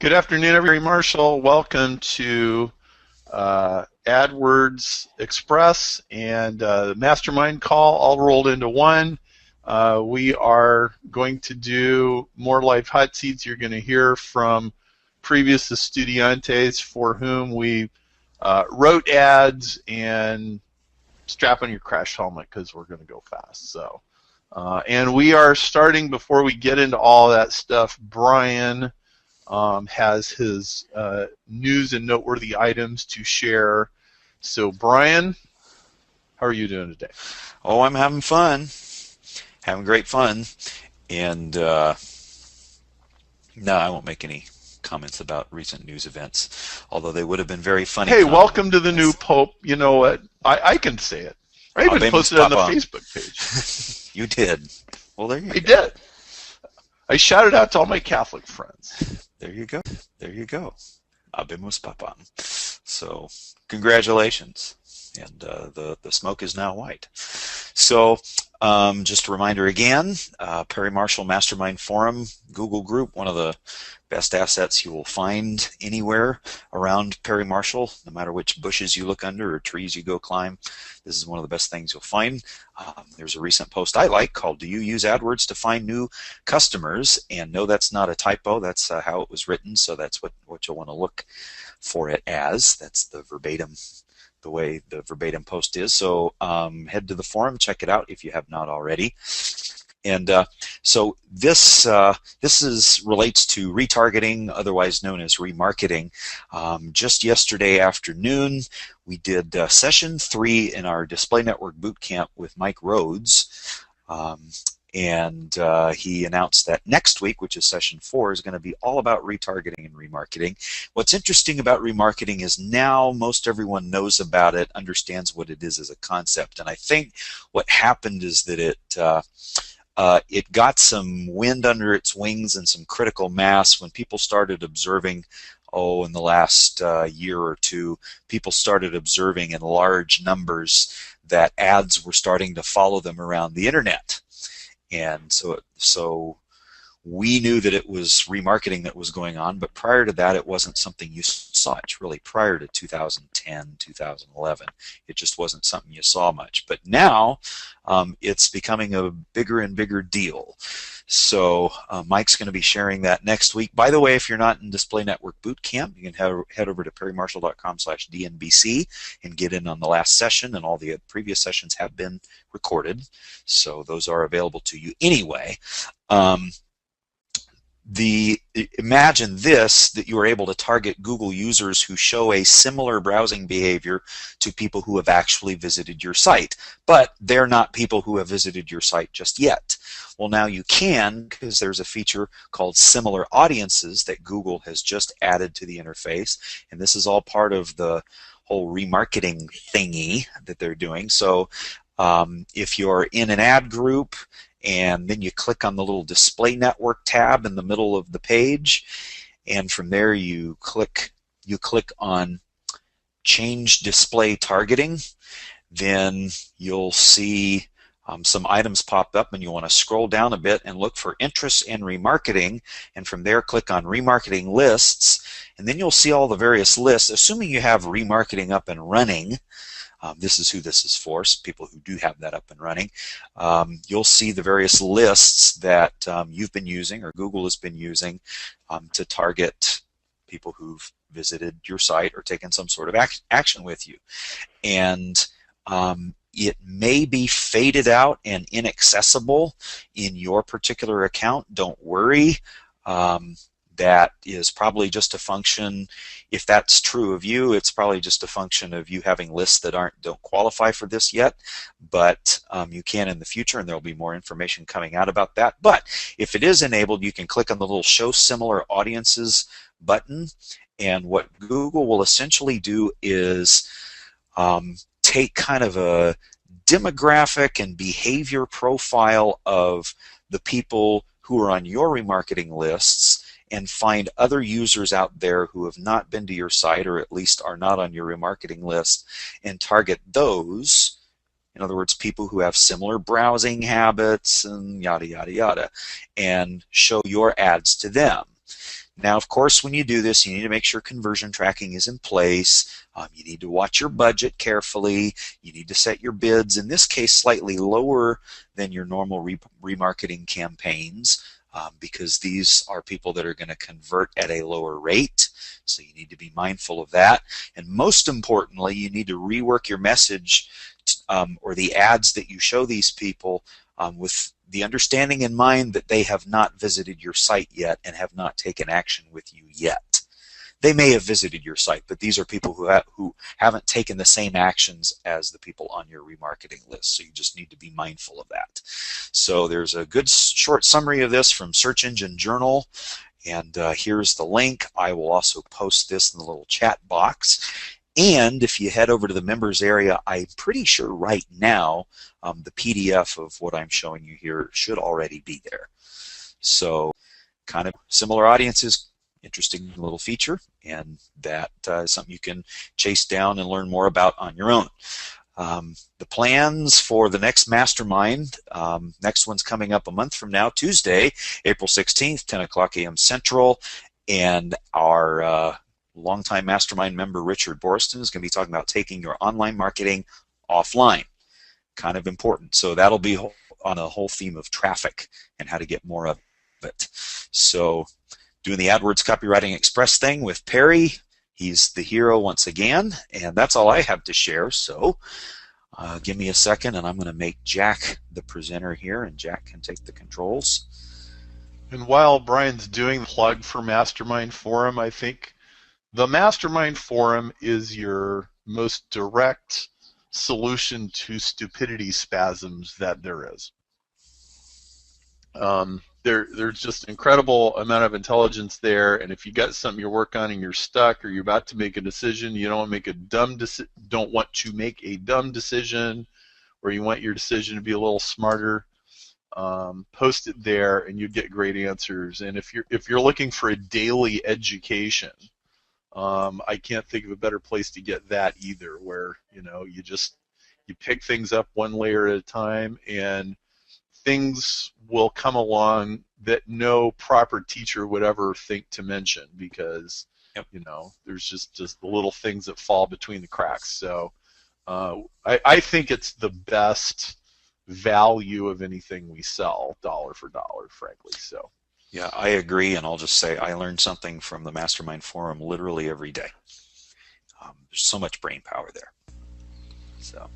Good afternoon, everybody. Marshall, welcome to Adwords Express and the Mastermind call all rolled into one. We are going to do more live hot seats. You're going to hear from previous estudiantes for whom we wrote ads, and strap on your crash helmet because we're going to go fast. So, and we are starting, before we get into all that stuff, Brian has his news and noteworthy items to share. So, Brian, how are you doing today? Oh, I'm having fun. Having great fun. And no, I won't make any comments about recent news events, although they would have been very funny. Hey, welcome to the new Pope. You know what? I can say it. I even posted it on the Facebook page. You did. Well, there you go. I did. I shouted out to all my Catholic friends. There you go. There you go. Habemus Papam. So, congratulations. And the smoke is now white. So, just a reminder again, Perry Marshall Mastermind Forum, Google group, one of the best assets you will find anywhere around Perry Marshall, no matter which bushes you look under or trees you go climb. This is one of the best things you'll find. There's a recent post I like called, "Do you use AdWords to find new customers?" And no, that's not a typo. That's how it was written, so that's what you'll want to look for it as. That's the way the verbatim post is. So head to the forum, check it out if you have not already. And so this relates to retargeting, otherwise known as remarketing. Just yesterday afternoon, we did session 3 in our Display Network Bootcamp with Mike Rhodes. And he announced that next week, which is session 4, is going to be all about retargeting and remarketing. What's interesting about remarketing is now most everyone knows about it, understands what it is as a concept. And I think what happened is that it got some wind under its wings and some critical mass when people started observing, in the last year or two, people started observing in large numbers that ads were starting to follow them around the internet. And so we knew that it was remarketing that was going on, but prior to that, it wasn't something you saw much, really, prior to 2010, 2011. It just wasn't something you saw much. But now it's becoming a bigger and bigger deal. So Mike's going to be sharing that next week. By the way, if you're not in Display Network Bootcamp, you can head over to perrymarshall.com/DNBC and get in on the last session, and all the previous sessions have been recorded, so those are available to you anyway. Imagine this, that you are able to target Google users who show a similar browsing behavior to people who have actually visited your site, but they're not people who have visited your site just yet. Well, now you can, because there's a feature called Similar Audiences that Google has just added to the interface, and this is all part of the whole remarketing thingy that they're doing. So if you're in an ad group and then you click on the little Display Network tab in the middle of the page, and from there you click on Change Display Targeting, then you'll see some items pop up, and you want to scroll down a bit and look for Interests in Remarketing, and from there click on Remarketing Lists, and then you'll see all the various lists. Assuming you have remarketing up and running, this is who this is for, so people who do have that up and running. You'll see the various lists that you've been using or Google has been using to target people who've visited your site or taken some sort of action with you. And it may be faded out and inaccessible in your particular account. Don't worry. That is probably just a function, if that's true of you, it's probably just a function of you having lists that don't qualify for this yet, but you can in the future, and there'll be more information coming out about that. But if it is enabled, you can click on the little Show Similar Audiences button, and what Google will essentially do is take kind of a demographic and behavior profile of the people who are on your remarketing lists and find other users out there who have not been to your site, or at least are not on your remarketing list, and target those. In other words, people who have similar browsing habits and yada, yada, yada, and show your ads to them. Now, of course, when you do this, you need to make sure conversion tracking is in place. You need to watch your budget carefully. You need to set your bids, in this case, slightly lower than your normal remarketing campaigns, because these are people that are going to convert at a lower rate. So you need to be mindful of that. And most importantly, you need to rework your message or the ads that you show these people with the understanding in mind that they have not visited your site yet and have not taken action with you yet. They may have visited your site, but these are people who haven't taken the same actions as the people on your remarketing list. So you just need to be mindful of that. So there's a good short summary of this from Search Engine Journal. And here's the link. I will also post this in the little chat box. And if you head over to the members area, I'm pretty sure right now the PDF of what I'm showing you here should already be there. So kind of similar audiences, interesting little feature, and that is something you can chase down and learn more about on your own. The plans for the next mastermind, next one's coming up a month from now, Tuesday, April 16th, 10 o'clock a.m. Central, and our longtime mastermind member Richard Borston is going to be talking about taking your online marketing offline. Kind of important. So that'll be on a whole theme of traffic and how to get more of it. So doing the AdWords Copywriting Express thing with Perry. He's the hero once again, and that's all I have to share. So give me a second, and I'm going to make Jack the presenter here, and Jack can take the controls. And while Brian's doing the plug for Mastermind Forum, I think the Mastermind Forum is your most direct solution to stupidity spasms that there is. There's just an incredible amount of intelligence there, and if you got something you're working on and you're stuck, or you're about to make a decision, you don't want to make a dumb decision, or you want your decision to be a little smarter, post it there, and you get great answers. And if you're looking for a daily education, I can't think of a better place to get that either, where you pick things up one layer at a time, and things will come along that no proper teacher would ever think to mention, because there's just the little things that fall between the cracks. So I think it's the best value of anything we sell, dollar for dollar, frankly. So yeah, I agree, and I'll just say I learned something from the Mastermind Forum literally every day. There's so much brain power there. So.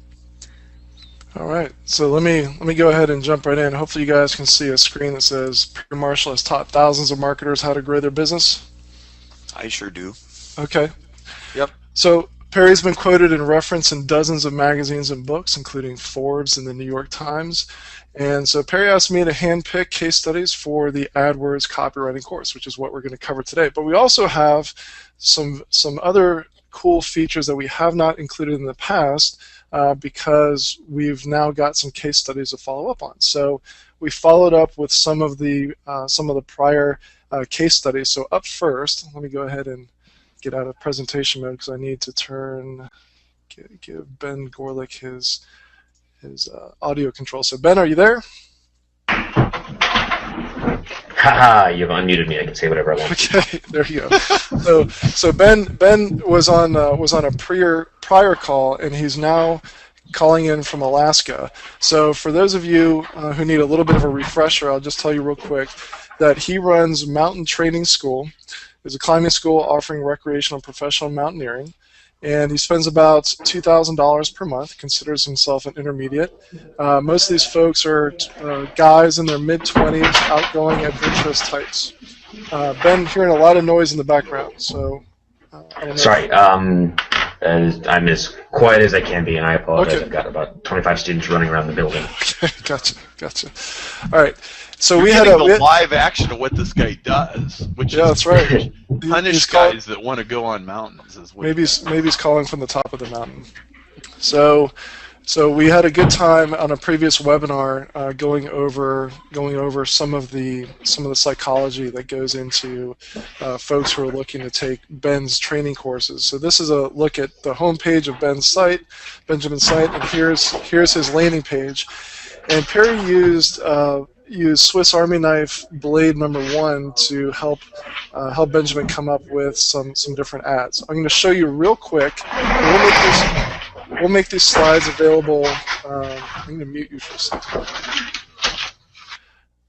All right, so let me go ahead and jump right in. Hopefully you guys can see a screen that says Perry Marshall has taught thousands of marketers how to grow their business. I sure do. Okay. Yep. So Perry's been quoted and referenced in dozens of magazines and books, including Forbes and the New York Times. And so Perry asked me to handpick case studies for the AdWords copywriting course, which is what we're going to cover today. But we also have some other cool features that we have not included in the past, because we've now got some case studies to follow up on. So we followed up with some of the prior case studies. So up first, let me go ahead and get out of presentation mode because I need to give Ben Gorlick his audio control. So Ben, are you there? Haha, you've unmuted me. I can say whatever I want. Okay, there you go. So Ben was on a prior call, and he's now calling in from Alaska. So for those of you who need a little bit of a refresher, I'll just tell you real quick that he runs Mountain Training School. It's a climbing school offering recreational and professional mountaineering. And he spends about $2,000 per month, considers himself an intermediate. Most of these folks are guys in their mid-20s, outgoing, adventurous types. Ben, hearing a lot of noise in the background, so I don't know. Sorry, I'm as quiet as I can be, and I apologize. Okay. I've got about 25 students running around the building. Okay, gotcha. All right, so we had the live action of what this guy does, which is that's right. Punish guys that want to go on mountains. Maybe he's calling from the top of the mountain. So we had a good time on a previous webinar going over some of the psychology that goes into folks who are looking to take Ben's training courses. So this is a look at the homepage of Benjamin's site, and here's his landing page. And Perry used Swiss Army knife blade number 1 to help Benjamin come up with some different ads. I'm going to show you real quick. We'll make these slides available. I'm going to mute you for a second.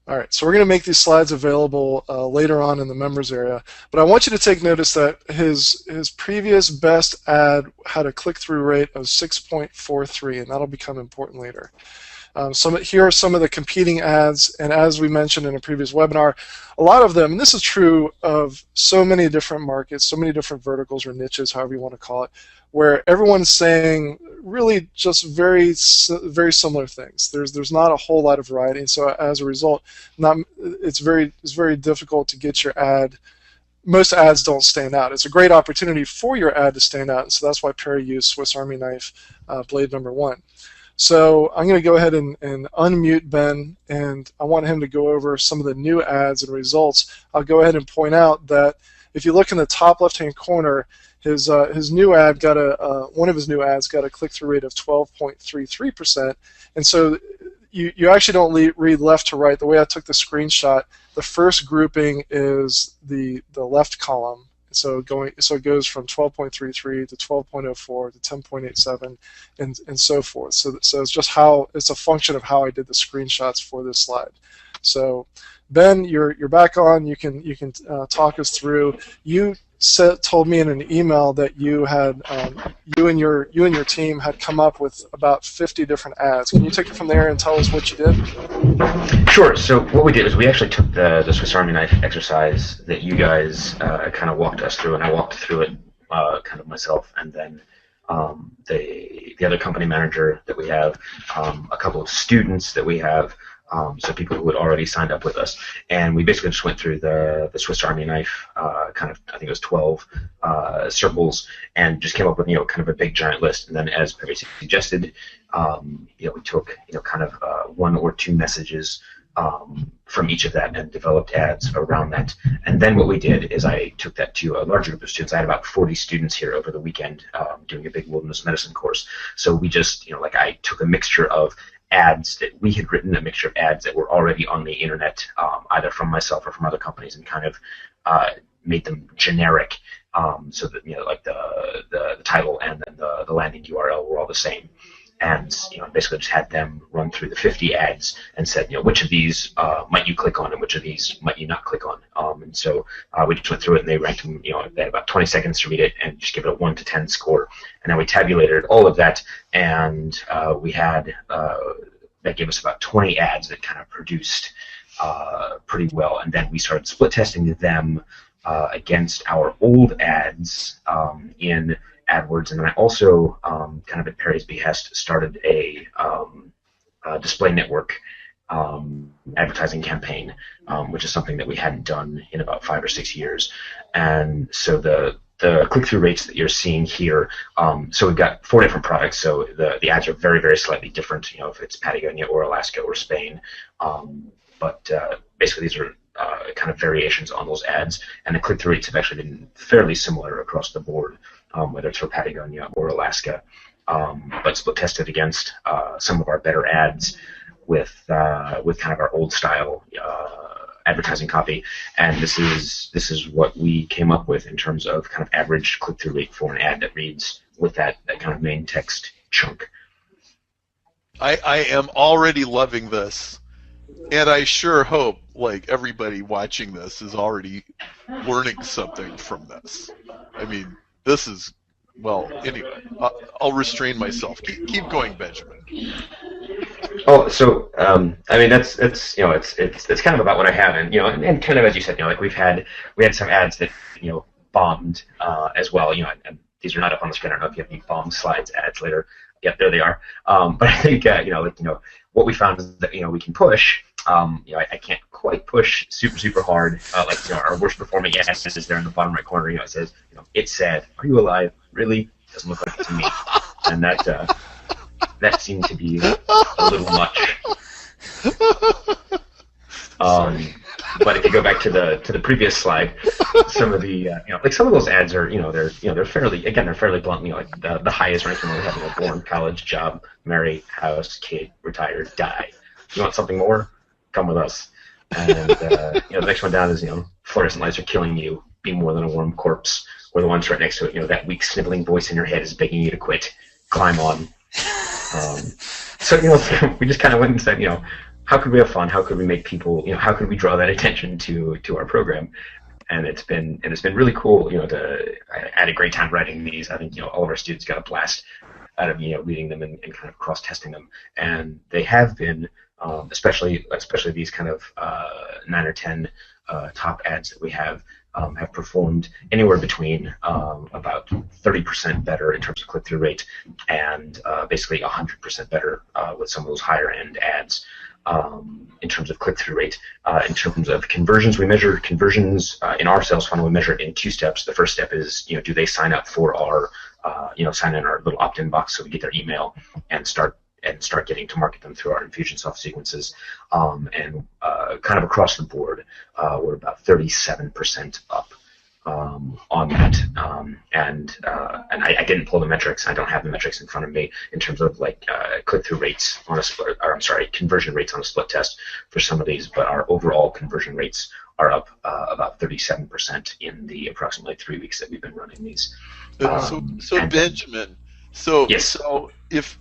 All right, so we're going to make these slides available later on in the members area. But I want you to take notice that his previous best ad had a click-through rate of 6.43, and that'll become important later. Here are some of the competing ads, and as we mentioned in a previous webinar, a lot of them, and this is true of so many different markets, so many different verticals or niches, however you want to call it, where everyone's saying really just very similar things. There's not a whole lot of variety, and so as a result, it's very difficult to get your ad. Most ads don't stand out. It's a great opportunity for your ad to stand out, and so that's why Perry used Swiss Army knife blade number 1. So I'm going to go ahead and unmute Ben, and I want him to go over some of the new ads and results. I'll go ahead and point out that if you look in the top left-hand corner, his new ad got one of his new ads got a click-through rate of 12.33%, and so you actually don't read left to right. The way I took the screenshot, the first grouping is the left column. So it goes from 12.33 to 12.04 to 10.87 and so forth. So it's just it's a function of how I did the screenshots for this slide. So Ben, you're back on. You can talk us through. You told me in an email that you had you and your team had come up with about 50 different ads. Can you take it from there and tell us what you did? Sure. So what we did is we actually took the Swiss Army knife exercise that you guys kind of walked us through, and I walked through it kind of myself, and then the other company manager that we have, a couple of students that we have, so people who had already signed up with us, and we basically just went through the Swiss Army knife kind of, I think it was 12 circles, and just came up with kind of a big giant list. And then, as Perry suggested, we took kind of 1 or 2 messages from each of that and developed ads around that. And then what we did is I took that to a larger group of students. I had about 40 students here over the weekend doing a big wilderness medicine course. So we just I took a mixture of ads that we had written, a mixture of ads that were already on the internet, either from myself or from other companies, and kind of made them generic, so that like the title and then the landing URL were all the same. And basically just had them run through the 50 ads and said, which of these might you click on and which of these might you not click on. And so we just went through it, and they ranked them. They had about 20 seconds to read it and just give it a 1 to 10 score. And then we tabulated all of that, and we had that gave us about 20 ads that kind of produced pretty well. And then we started split testing them against our old ads in Adwords, and then I also, kind of at Perry's behest, started a display network advertising campaign, which is something that we hadn't done in about 5 or 6 years. And so the click-through rates that you're seeing here, so we've got 4 different products, so the ads are very, very slightly different, if it's Patagonia or Alaska or Spain. But basically these are kind of variations on those ads, and the click-through rates have actually been fairly similar across the board, whether it's for Patagonia or Alaska, but split tested against some of our better ads with kind of our old style advertising copy, and this is what we came up with in terms of kind of average click-through rate for an ad that reads with that kind of main text chunk. I am already loving this, and I sure hope everybody watching this is already learning something from this. I mean, this is, well, anyway, I'll restrain myself. Keep going, Benjamin. Oh, so I mean that's it's kind of about what I have, and kind of as you said, we had some ads that bombed as well, and these are not up on the screen. I don't know if you have any bomb slides ads later. Yep, there they are. But I think what we found is that we can push. I can't quite push super hard. Our worst performing ad is there in the bottom right corner. It says, "It's sad. Are you alive? Really? Doesn't look like it to me." And that seemed to be a little much. But if you go back to the previous slide, some of the some of those ads are they're fairly blunt. The highest ranking one we have: born, college, job, marry, house, kid, retired, die. You want something more? Come with us. And the next one down is fluorescent lights are killing you. Be more than a warm corpse. Or the ones right next to it, that weak sniveling voice in your head is begging you to quit. Climb on. So we just kind of went and said, how could we have fun? How could we make people? How could we draw that attention to our program? And it's been really cool. I had a great time writing these. I think all of our students got a blast out of reading them and kind of cross testing them. And they have been, especially these kind of 9 or 10 top ads that we have performed anywhere between about 30% better in terms of click-through rate and basically 100% better with some of those higher-end ads in terms of click-through rate. In terms of conversions, we measure conversions in our sales funnel. We measure it in 2 steps. The first step is, do they sign up for our, sign in our little opt-in box so we get their email and start getting to market them through our Infusionsoft sequences. And kind of across the board, we're about 37% up on that. And I didn't pull the metrics. I don't have the metrics in front of me in terms of click-through rates on a split, or I'm sorry, conversion rates on a split test for some of these, but our overall conversion rates are up about 37% in the approximately 3 weeks that we've been running these. So Benjamin, yes. So if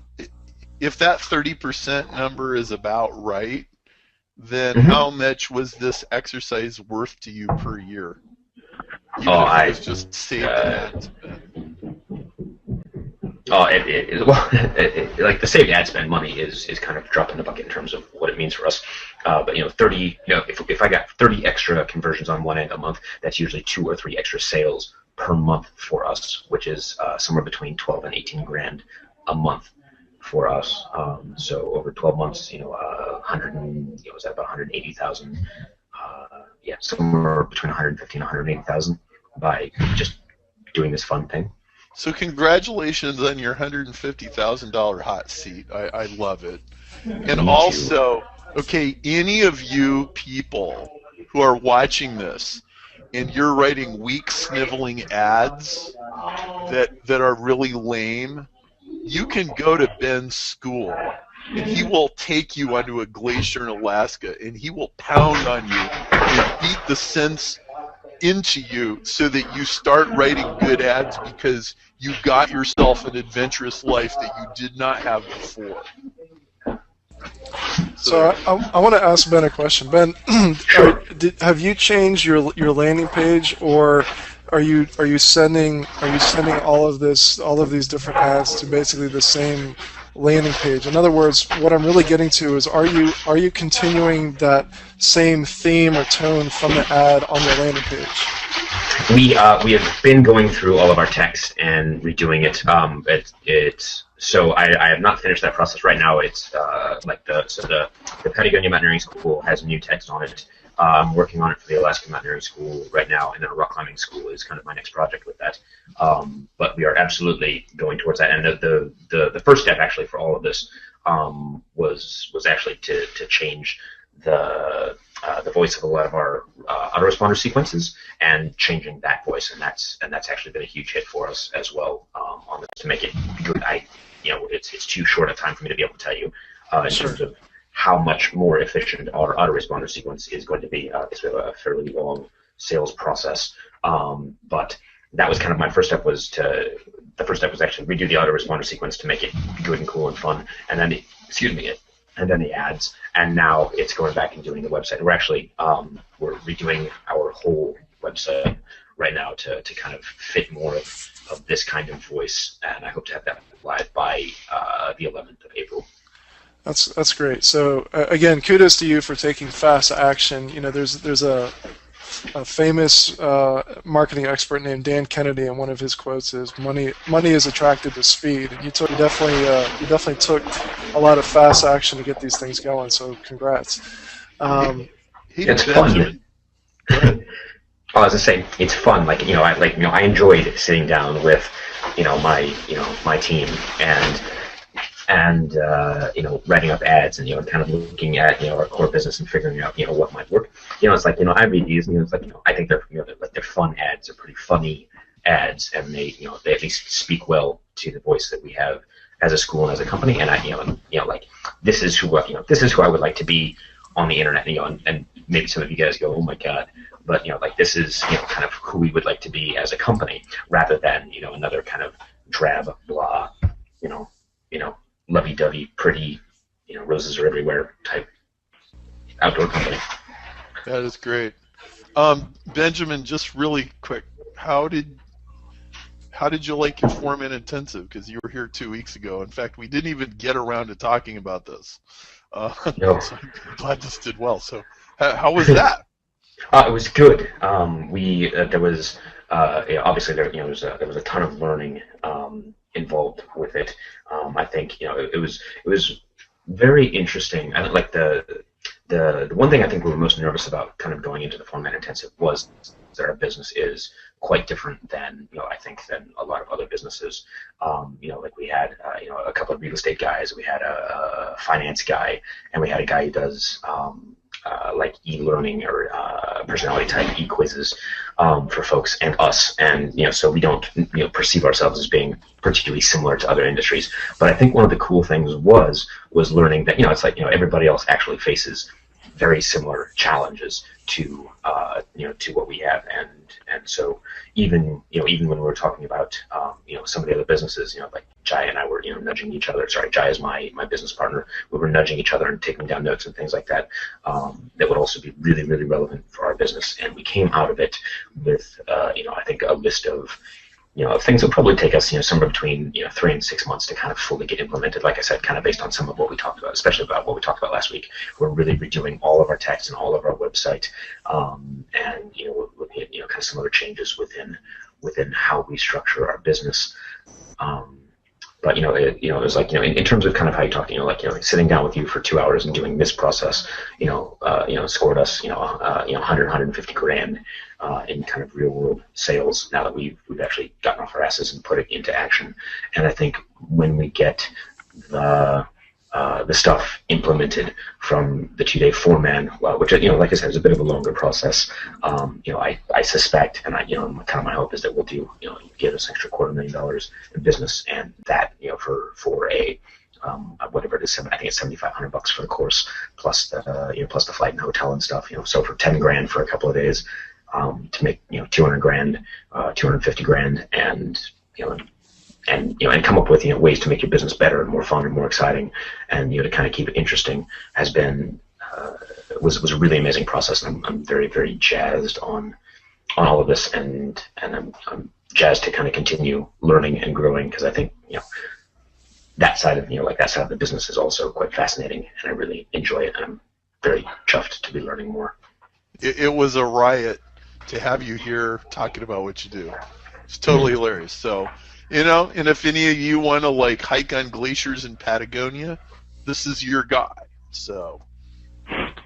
that 30% number is about right, then how much was this exercise worth to you per year? Even if it was just saved ad spend. Like the saved ad spend money is kind of a drop in the bucket in terms of what it means for us. But 30, if I got 30 extra conversions on one end a month, that's usually 2 or 3 extra sales per month for us, which is somewhere between 12 and 18 grand a month for us. So over 12 months, 100 and, was that about 180,000? Somewhere between 150 and 180,000 by just doing this fun thing. So congratulations on your $150,000 hot seat. I love it. And also, okay, any of you people who are watching this and you're writing weak sniveling ads that are really lame, you can go to Ben's school and he will take you onto a glacier in Alaska and he will pound on you and beat the sense into you so that you start writing good ads because you got yourself an adventurous life that you did not have before. So I want to ask Ben a question. Ben, Sure. Have you changed your landing page, or are you sending all of these different ads to basically the same landing page? In other words, what I'm really getting to is, are you continuing that same theme or tone from the ad on the landing page? We have been going through all of our text and redoing it. So I have not finished that process right now. It's the Patagonia Mountaineering School has new text on it. I'm working on it for the Alaska Mountaineering School right now, and then a rock climbing school is kind of my next project with that. But we are absolutely going towards that. And the first step actually for all of this was actually to change the voice of a lot of our autoresponder sequences and changing that voice, and that's actually been a huge hit for us as well on this, to make it good. It's too short a time for me to be able to tell you in terms of how much more efficient our autoresponder sequence is going to be. It's a fairly long sales process, but that was kind of my first step. The first step was actually redo the autoresponder sequence to make it good and cool and fun, and then and then the ads, and now it's going back and doing the website. We're actually we're redoing our whole website right now to kind of fit more of this kind of voice, and I hope to have that live by the 11th of April. That's great. So again, kudos to you for taking fast action. There's a famous marketing expert named Dan Kennedy, and one of his quotes is, "Money is attracted to speed." And you definitely took a lot of fast action to get these things going. So congrats. It's fun. As I say, it's fun. I enjoyed sitting down with my team and writing up ads and kind of looking at our core business and figuring out what might work. It's like I read these and it's like I think they're fun ads. They're pretty funny ads, and they at least speak well to the voice that we have as a school and as a company. And this is who this is who I would like to be on the internet. And maybe some of you guys go, oh my god, but like this is kind of who we would like to be as a company, rather than another kind of drab blah, lovey-dovey, pretty, roses are everywhere type outdoor company. That is great. Benjamin, just really quick, how did you like your 4-minute intensive? Because you were here 2 weeks ago. In fact, we didn't even get around to talking about this. No. So I'm glad this did well. So how was that? It was good. There was obviously there was a ton of learning involved with it. I think it was very interesting. I like the one thing I think we were most nervous about kind of going into the 4-minute intensive was that our business is quite different than I think than a lot of other businesses. Like we had a couple of real estate guys, we had a finance guy, and we had a guy who does like e-learning or personality type e-quizzes for folks and us, and so we don't perceive ourselves as being particularly similar to other industries. But I think one of the cool things was learning that it's like everybody else actually faces very similar challenges to to what we have, and so even when we were talking about some of the other businesses, like Jai and I were nudging each other. Sorry, Jai is my business partner. We were nudging each other and taking down notes and things like that that would also be really, really relevant for our business. And we came out of it with I think a list of things that probably take us somewhere between 3 and 6 months to kind of fully get implemented. Like I said, kind of based on some of what we talked about, especially about what we talked about last week. We're really redoing all of our text and all of our website, and we're looking at kind of some other changes within how we structure our business. But it was like in terms of kind of how you talk, like sitting down with you for 2 hours and doing this process, scored us 150 grand in kind of real world sales now that we've actually gotten off our asses and put it into action. And I think when we get the stuff implemented from the 2-day 4-man, which like I said is a bit of a longer process. I suspect, and kind of my hope is that we'll do get us extra $250,000 in business, and that for a whatever it is, I think it's $7,500 for the course plus the flight and hotel and stuff. So for 10 grand for a couple of days, to make 200 grand, 250 grand, and come up with ways to make your business better and more fun and more exciting, and to kind of keep it interesting has been was a really amazing process. And I'm very, very jazzed on all of this, and I'm jazzed to kind of continue learning and growing, because I think that side of that side of the business is also quite fascinating, and I really enjoy it, and I'm very chuffed to be learning more. It was a riot to have you here talking about what you do. It's totally hilarious. So, and if any of you want to like hike on glaciers in Patagonia, this is your guy. So,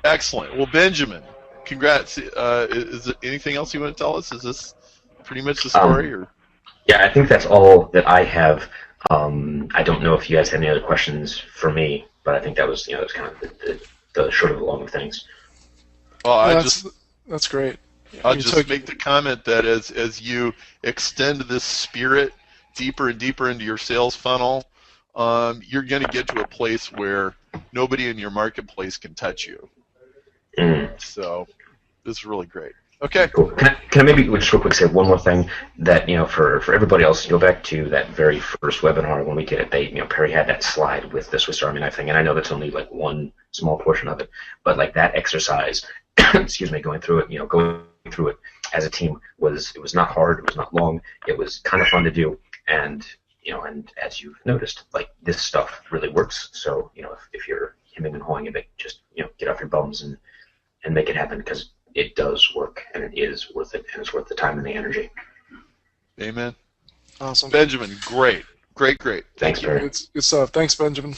excellent. Well, Benjamin, congrats. Is there anything else you want to tell us? Is this pretty much the story? Or? Yeah, I think that's all that I have. I don't know if you guys had any other questions for me, but I think that was that was kind of the short of the long of things. Well, that's great. I'll just make the comment that as you extend this spirit deeper and deeper into your sales funnel, you're going to get to a place where nobody in your marketplace can touch you. So this is really great. Okay. Cool. Can I maybe just real quick say one more thing that for everybody else, go back to that very first webinar when we did it. Perry had that slide with the Swiss Army knife thing, and I know that's only like one small portion of it, but like that exercise, excuse me, going through it as a team was not hard, it was not long, it was kind of fun to do, and and as you've noticed, like this stuff really works. So if you're hemming and hawing a bit, just get off your bums and make it happen, because it does work, and it is worth it, and it's worth the time and the energy. Amen. Awesome. Benjamin, great. Thanks, Barry. Good stuff. Thanks, Benjamin.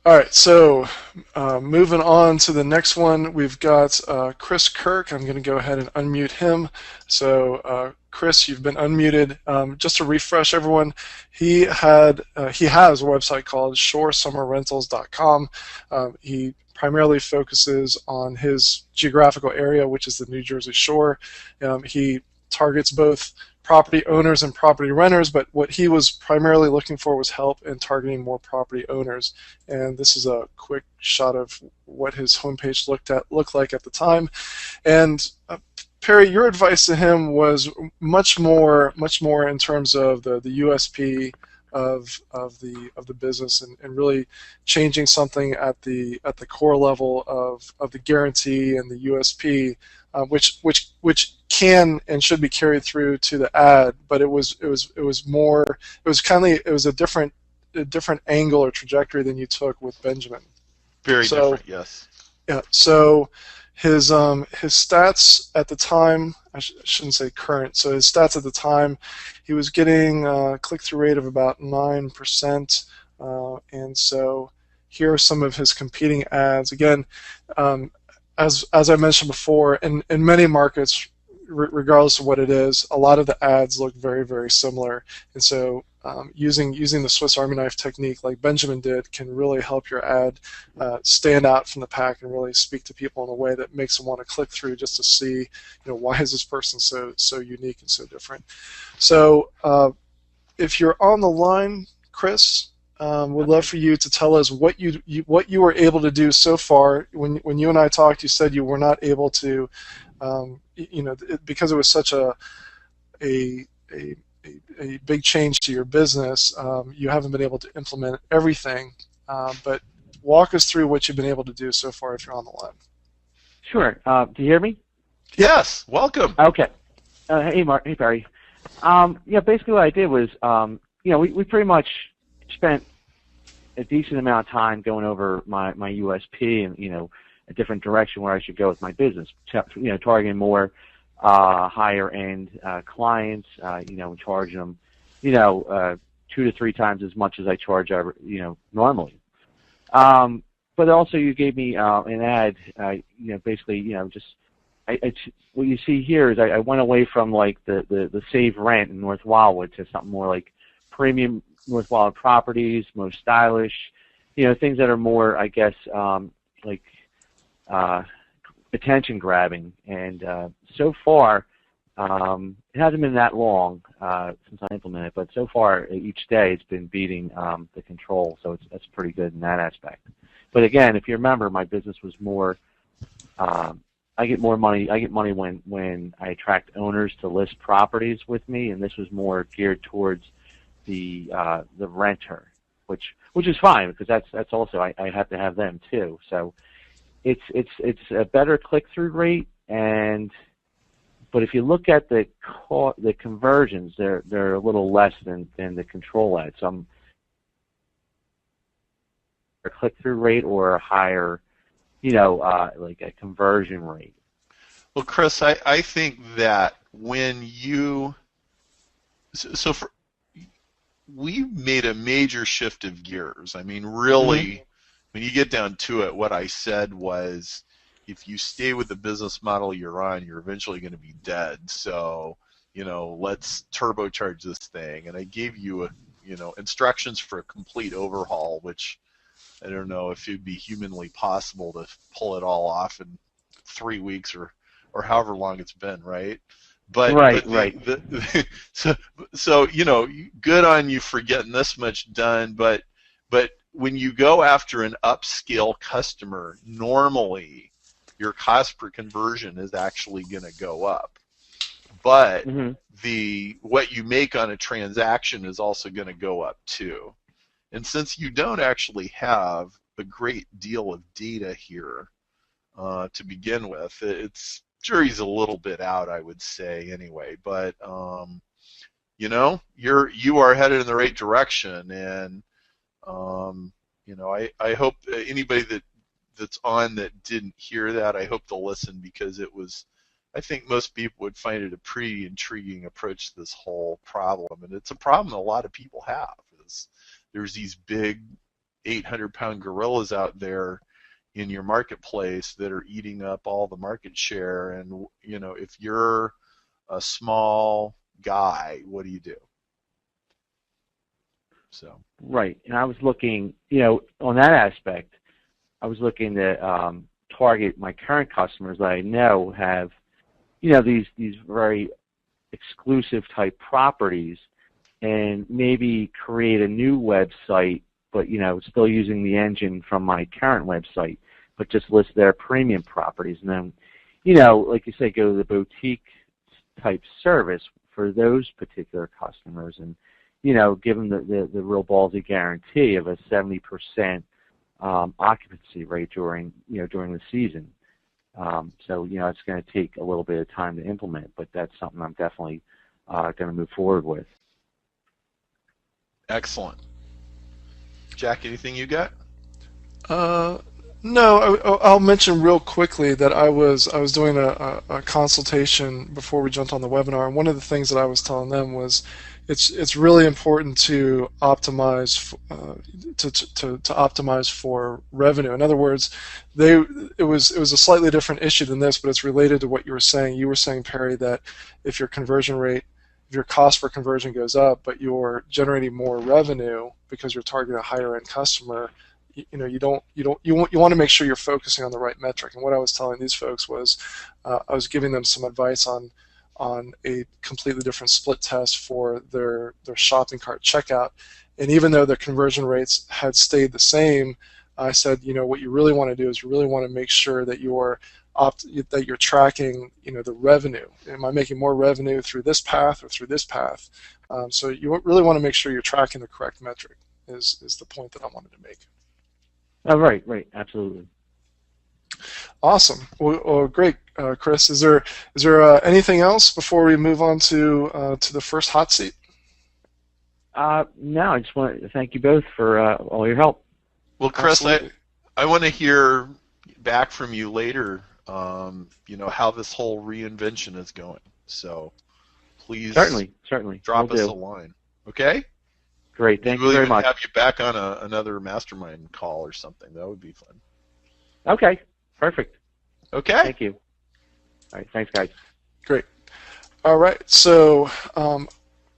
All right, so moving on to the next one, we've got Chris Kirk. I'm going to go ahead and unmute him. So, Chris, you've been unmuted. Just to refresh everyone, he has a website called shoresummerrentals.com. He primarily focuses on his geographical area, which is the New Jersey Shore. He targets both property owners and property renters, but what he was primarily looking for was help in targeting more property owners. And this is a quick shot of what his homepage looked like at the time. And Perry, your advice to him was much more in terms of the USP of the business, and really changing something at the core level of the guarantee and the USP, which can and should be carried through to the ad, but it was a different angle or trajectory than you took with Benjamin. Very different, yes. Yeah. So his stats at the time, I shouldn't say current. So his stats at the time, he was getting a click-through rate of about 9%, and so here are some of his competing ads. Again, as I mentioned before, in many markets, regardless of what it is, a lot of the ads look very, very similar, and so using the Swiss Army knife technique like Benjamin did can really help your ad stand out from the pack and really speak to people in a way that makes them want to click through just to see, why is this person so unique and so different. So if you're on the line, Chris, would love for you to tell us what you were able to do so far. When you and I talked, you said you were not able to, because it was such a big change to your business, you haven't been able to implement everything, but walk us through what you've been able to do so far if you're on the line. Sure. Do you hear me? Yes. Welcome. Okay. Hey, Mark. Hey, Barry. Basically what I did was, we pretty much spent a decent amount of time going over my USP and, a different direction where I should go with my business, targeting more higher end clients, charging them, 2 to 3 times as much as I charge, normally. But also you gave me an ad, basically, what you see here is I went away from like the save rent in North Wildwood to something more like premium North Wildwood properties, most stylish, things that are more, I guess, attention grabbing. And so far, it hasn't been that long since I implemented it, but so far each day it's been beating the control, so that's pretty good in that aspect. But again, if you remember, my business was more, I get money when I attract owners to list properties with me, and this was more geared towards the renter, which is fine because that's also I have to have them too. So it's a better click-through rate, but if you look at the conversions, they're a little less than the control ad. Some a click-through rate or a higher, like a conversion rate. Well, Chris, I think that when we made a major shift of gears. I mean, really, when you get down to it, what I said was, if you stay with the business model you're on, you're eventually going to be dead. So, let's turbocharge this thing. And I gave you instructions for a complete overhaul, which I don't know if it'd be humanly possible to pull it all off in 3 weeks or however long it's been, right? But so good on you for getting this much done. But when you go after an upscale customer, normally your cost per conversion is actually going to go up. But what you make on a transaction is also going to go up too. And since you don't actually have a great deal of data here to begin with, it's jury's a little bit out, I would say, anyway. But you are headed in the right direction, and I hope anybody that's on that didn't hear that, I hope they'll listen, because I think most people would find it a pretty intriguing approach to this whole problem, and it's a problem a lot of people have. There's these big 800-pound gorillas out there in your marketplace that are eating up all the market share, and if you're a small guy, what do you do? So right, and I was looking, on that aspect, I was looking to target my current customers that I know have, these very exclusive type properties and maybe create a new website, but still using the engine from my current website, but just list their premium properties, and then like you say, go to the boutique type service for those particular customers, and give them the real ballsy guarantee of a 70% occupancy rate during the season. So it's going to take a little bit of time to implement, but that's something I'm definitely going to move forward with. Excellent. Jack, anything you got? No, I'll mention real quickly that I was doing a consultation before we jumped on the webinar, and one of the things that I was telling them was it's really important to optimize to optimize for revenue. In other words, it was a slightly different issue than this, but it's related to what you were saying. You were saying, Perry, that if your conversion rate, if your cost per conversion goes up, but you're generating more revenue because you're targeting a higher end customer, you want to make sure you're focusing on the right metric. And what I was telling these folks was I was giving them some advice on a completely different split test for their shopping cart checkout. And even though the conversion rates had stayed the same, I said, what you really want to do is you really want to make sure that you're tracking, the revenue. Am I making more revenue through this path or through this path? So you really want to make sure you're tracking the correct metric. Is the point that I wanted to make. Oh, right, absolutely. Awesome. Well, great, Chris. Is there anything else before we move on to the first hot seat? No, I just want to thank you both for all your help. Well, Chris, Absolutely. I want to hear back from you later. How this whole reinvention is going. So, please, certainly, drop us a line. Okay. Great. Thank you very much. Have you back on another mastermind call or something. That would be fun. Okay. Perfect. Okay. Thank you. All right. Thanks, guys. Great. All right. So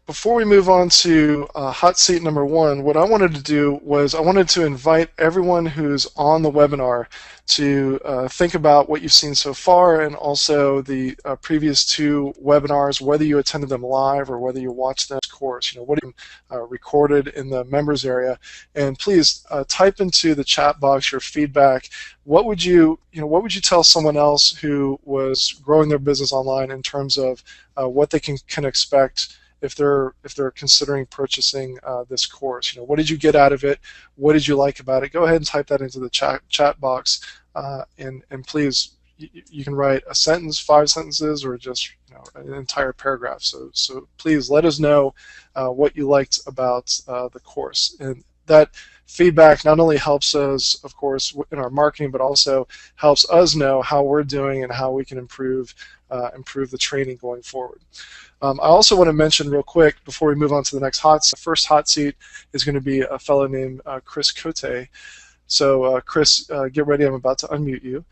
before we move on to hot seat number 1, what I wanted to do was I wanted to invite everyone who's on the webinar to think about what you've seen so far, and also the previous 2 webinars, whether you attended them live or whether you watched them as course. What you recorded in the members area, and please type into the chat box your feedback. What would you tell someone else who was growing their business online in terms of what they can expect if they're considering purchasing this course? What did you get out of it? What did you like about it? Go ahead and type that into the chat box, and please, you can write a sentence, 5 sentences, or just an entire paragraph. So please let us know what you liked about the course, and that feedback not only helps us, of course, in our marketing, but also helps us know how we're doing and how we can improve the training going forward. I also want to mention real quick before we move on to the next hot seat. The first hot seat is going to be a fellow named Chris Cote. So Chris, get ready. I'm about to unmute you.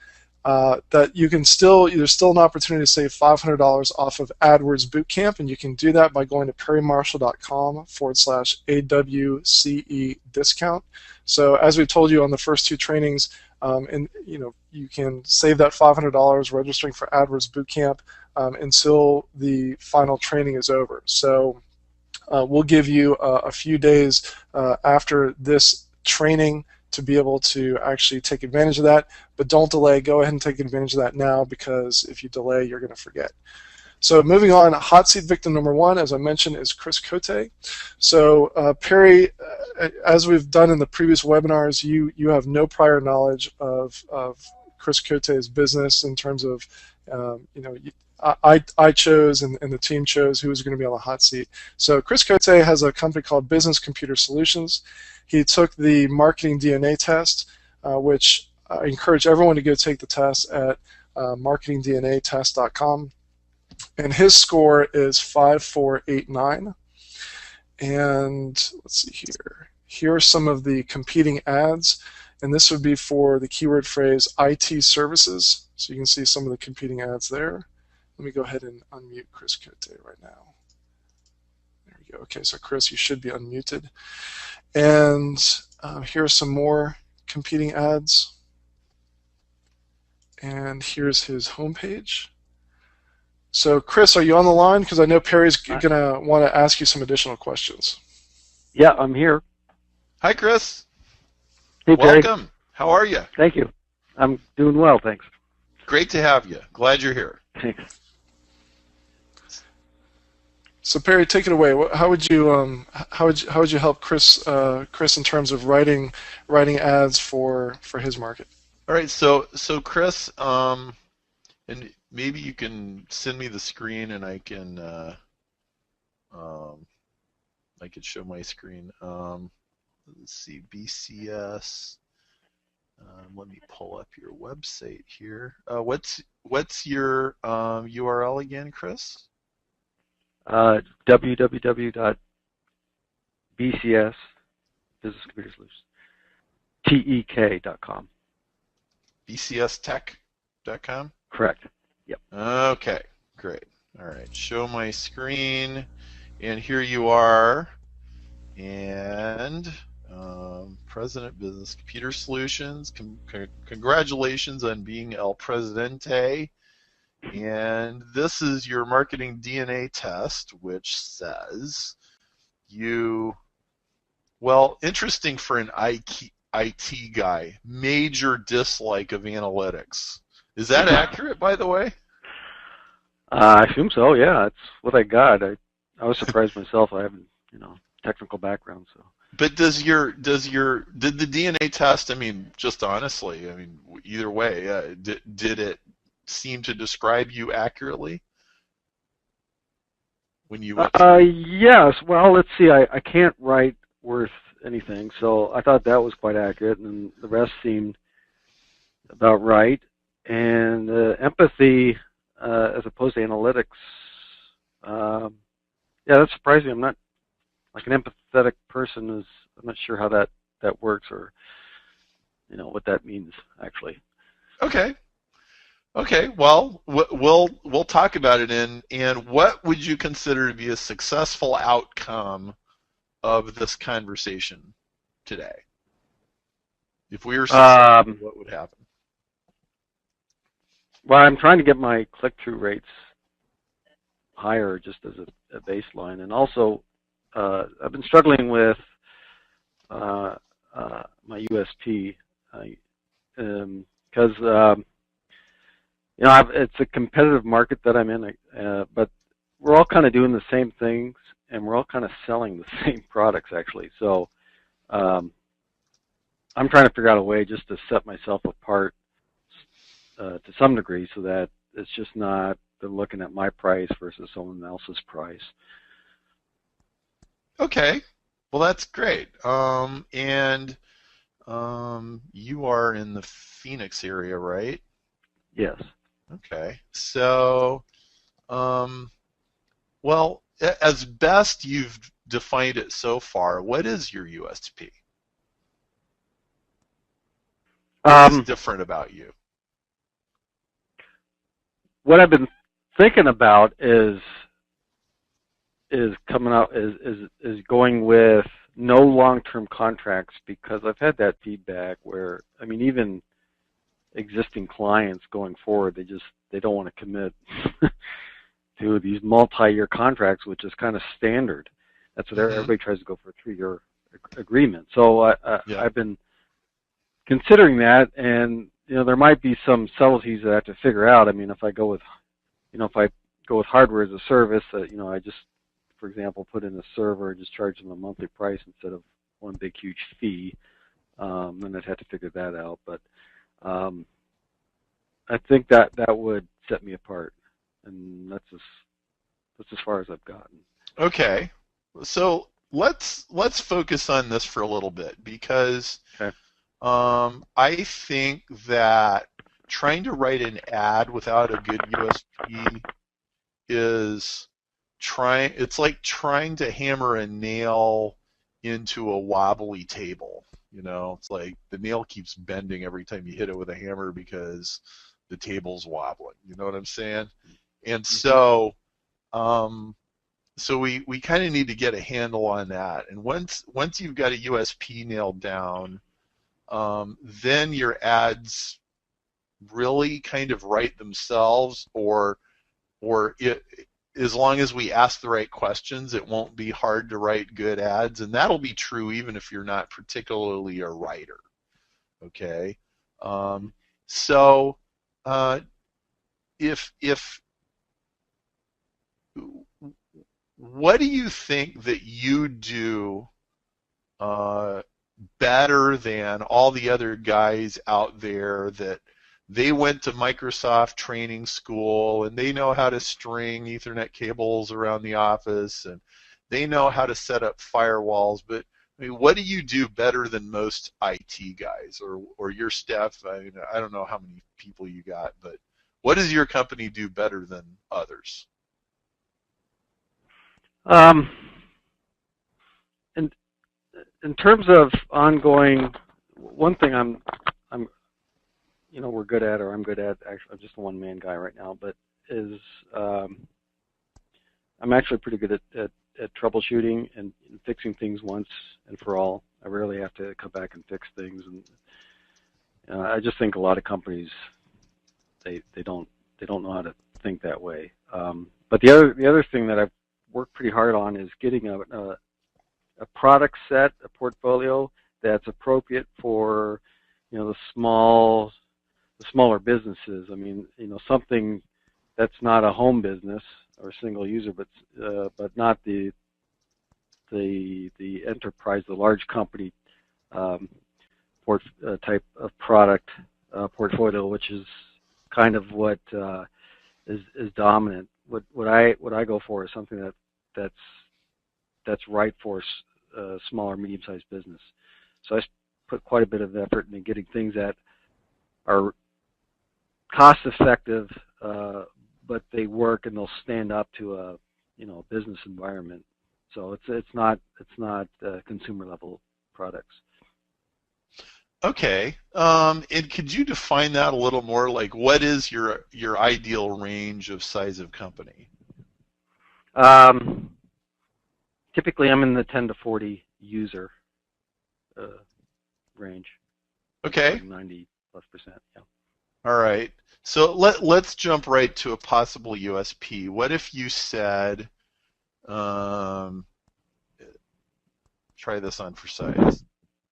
That you can there's still an opportunity to save $500 off of Adwords Bootcamp, and you can do that by going to perrymarshall.com/AWCE discount. So as we told you on the first 2 trainings, you can save that $500 registering for Adwords Bootcamp until the final training is over. So we'll give you a few days after this training to be able to actually take advantage of that, but don't delay. Go ahead and take advantage of that now, because if you delay, you're going to forget. So moving on, hot seat victim number 1, as I mentioned, is Chris Cote. So Perry, as we've done in the previous webinars, you have no prior knowledge of Chris Cote's business in terms of, I chose and the team chose who was going to be on the hot seat. So Chris Cote has a company called Business Computer Solutions. He took the marketing DNA test, which I encourage everyone to go take the test at marketingdnatest.com. And his score is 5489. And let's see here. Here are some of the competing ads. And this would be for the keyword phrase IT services. So you can see some of the competing ads there. Let me go ahead and unmute Chris Cote right now. There we go. Okay, so Chris, you should be unmuted. And here are some more competing ads. And here's his homepage. So, Chris, are you on the line? Because I know Perry's going to want to ask you some additional questions. Yeah, I'm here. Hi, Chris. Hey, Perry. Welcome. How are you? Thank you. I'm doing well, thanks. Great to have you. Glad you're here. Thanks. So, Perry, take it away. How would you help Chris in terms of writing ads for his market? All right. So Chris, and maybe you can send me the screen, and I can show my screen. Let's see, BCS. Let me pull up your website here. What's your URL again, Chris? www.bcs, Business Computer Solutions, TEK.com. bcstech.com? Correct. Yep. Okay, great. All right, show my screen, and here you are. And President Business Computer Solutions, congratulations on being El Presidente. And this is your marketing DNA test, which says interesting for an IT guy, major dislike of analytics. Is that accurate, by the way? I assume so. Yeah, that's what I got. I was surprised myself. I haven't, technical background, so. But did the DNA test? I mean, just honestly, I mean, either way, did it seem to describe you accurately when you went through? Yes. Well, let's see. I can't write worth anything, so I thought that was quite accurate, and the rest seemed about right. And empathy, as opposed to analytics, yeah, that's surprising. I'm not like an empathetic person. I'm not sure how that works, or what that means actually. Okay. Well, we'll talk about it. And what would you consider to be a successful outcome of this conversation today? If we were successful, what would happen? Well, I'm trying to get my click-through rates higher, just as a baseline, and also I've been struggling with my USP because it's a competitive market that I'm in, but we're all kind of doing the same things, and we're all kind of selling the same products, actually. So I'm trying to figure out a way just to set myself apart to some degree, so that it's just not they're looking at my price versus someone else's price. Okay, well that's great. You are in the Phoenix area, right? Yes. Okay, so, well, as best you've defined it so far, what is your USP? What is different about you? What I've been thinking about is coming out is going with no long-term contracts, because I've had that feedback where, I mean, even existing clients going forward, they don't want to commit to these multi-year contracts, which is kind of standard. That's what everybody tries to go for, a 3-year agreement. So I've been considering that, and there might be some subtleties that I have to figure out. I mean, if I go with hardware as a service, I just, for example, put in a server and just charge them a monthly price instead of one big huge fee, then I'd have to figure that out. But I think that would set me apart, and that's as far as I've gotten. Okay, so let's focus on this for a little bit, because I think that trying to write an ad without a good USP it's like trying to hammer a nail into a wobbly table. It's like the nail keeps bending every time you hit it with a hammer because the table's wobbling. You know what I'm saying? And so we kind of need to get a handle on that. And once you've got a USP nailed down, then your ads really kind of write themselves, or or as long as we ask the right questions, it won't be hard to write good ads, and that'll be true even if you're not particularly a writer. Okay, so if what do you think that you do better than all the other guys out there that they went to Microsoft training school and they know how to string Ethernet cables around the office and they know how to set up firewalls, but I mean, what do you do better than most IT guys or your staff? I mean, I don't know how many people you got, but what does your company do better than others? In terms of ongoing, one thing I'm we're good at, or I'm good at, actually, I'm just a one-man guy right now, but is I'm actually pretty good at troubleshooting and fixing things once and for all. I rarely have to come back and fix things, and I just think a lot of companies they don't know how to think that way. But the other thing that I've worked pretty hard on is getting a product set, a portfolio that's appropriate for the smaller businesses. I mean, something that's not a home business or single user, but not the enterprise, the large company type of product portfolio, which is kind of what is dominant. What I go for is something that's right for smaller, medium-sized business. So I put quite a bit of effort into getting things that are cost-effective, but they work and they'll stand up to a business environment. So it's not consumer-level products. Okay, and could you define that a little more? Like, what is your ideal range of size of company? Typically, I'm in the 10 to 40 user range. Okay. 90+%. Yeah. All right. So let's jump right to a possible USP. What if you said, try this on for size.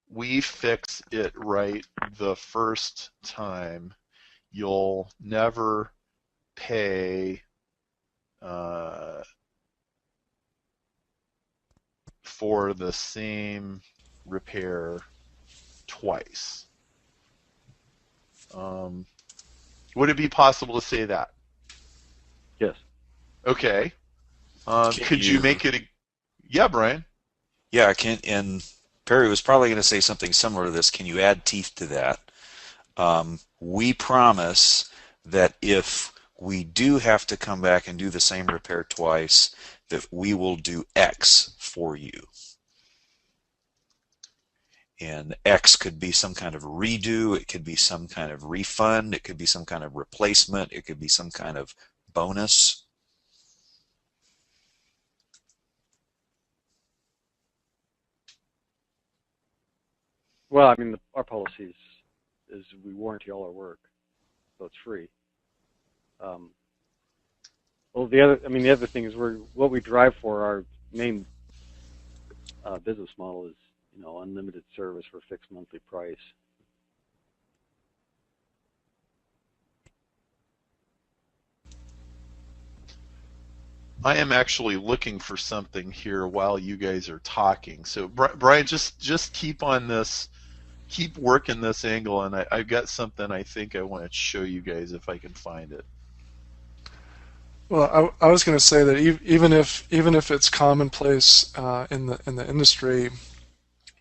We fix it right the first time. You'll never pay for the same repair twice. Would it be possible to say that? Yes. Okay. Could you make it? Yeah, Brian. Yeah, and Perry was probably going to say something similar to this. Can you add teeth to that? We promise that if we do have to come back and do the same repair twice, that we will do X for you. And X could be some kind of redo, it could be some kind of refund, it could be some kind of replacement, it could be some kind of bonus. Well, I mean, our policy is we warranty all our work, so it's free. Well, the other thing is what we drive for. Our main business model is unlimited service for a fixed monthly price. I am actually looking for something here while you guys are talking. So Brian, just keep on this, keep working this angle, and I've got something I think I want to show you guys if I can find it. Well, I was going to say that even if it's commonplace in the industry,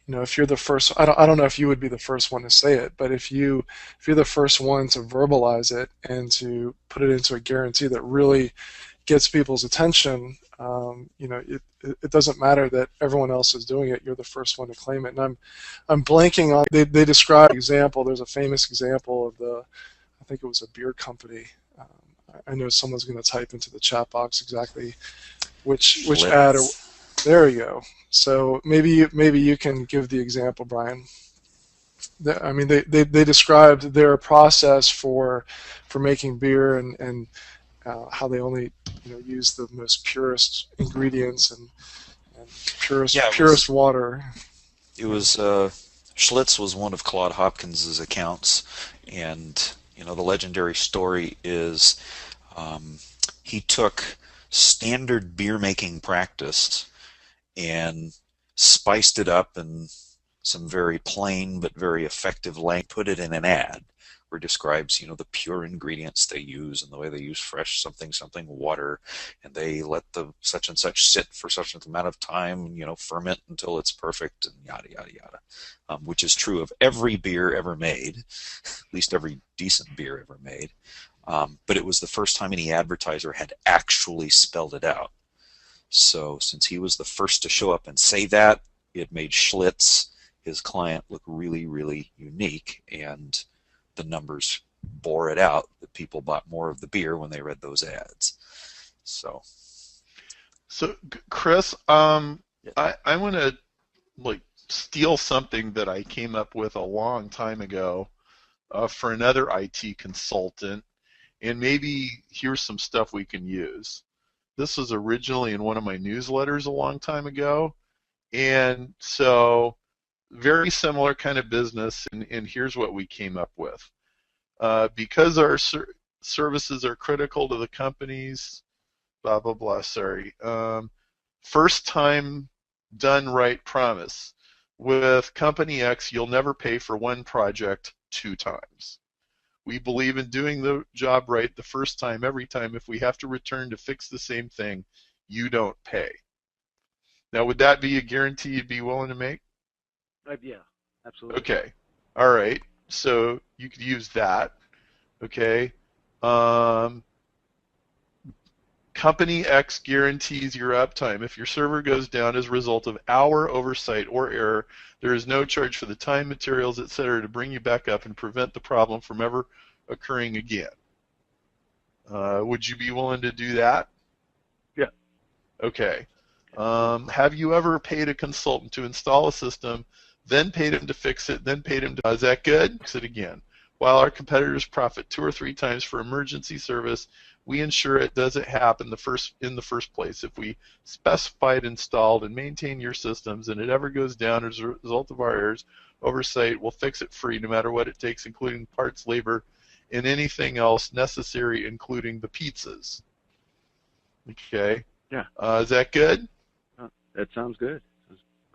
if you're the first, I don't know if you would be the first one to say it, but if you're the first one to verbalize it and to put it into a guarantee that really gets people's attention, it doesn't matter that everyone else is doing it. You're the first one to claim it. And I'm blanking on. They describe an example. There's a famous example of I think it was a beer company. I know someone's going to type into the chat box exactly which ad. There you go. So maybe you can give the example, Brian. I mean, they described their process for making beer and how they only use the most purest ingredients and purest water. It was Schlitz was one of Claude Hopkins's accounts, and the legendary story is he took standard beer making practice and spiced it up in some very plain but very effective language, put it in an ad where it describes the pure ingredients they use and the way they use fresh something water, and they let the such and such sit for such an amount of time, ferment until it's perfect, and yada yada yada, which is true of every beer ever made, at least every decent beer ever made. But it was the first time any advertiser had actually spelled it out. So since he was the first to show up and say that, it made Schlitz, his client, look really, really unique, and the numbers bore it out that people bought more of the beer when they read those ads. So Chris, I want to steal something that I came up with a long time ago for another IT consultant, and maybe here's some stuff we can use. This was originally in one of my newsletters a long time ago, and so very similar kind of business, and here's what we came up with. Because our services are critical to the companies, blah, blah, blah, sorry. First time done right promise. With Company X, you'll never pay for one project 2 times. We believe in doing the job right the first time, every time. If we have to return to fix the same thing, you don't pay. Now, would that be a guarantee you'd be willing to make? Yeah, absolutely. Okay. All right. So you could use that. Okay. Company X guarantees your uptime. If your server goes down as a result of our oversight or error, there is no charge for the time, materials, etc. to bring you back up and prevent the problem from ever occurring again. Would you be willing to do that? Yeah. Okay. Have you ever paid a consultant to install a system, then paid him to fix it, then paid him to... is that good? Fix it again. While our competitors profit 2 or 3 times for emergency service, we ensure it doesn't happen in the first place. If we specified, installed, and maintain your systems, and it ever goes down as a result of our errors, oversight, we'll fix it free no matter what it takes, including parts, labor, and anything else necessary, including the pizzas. Okay. Yeah. Is that good? That sounds good.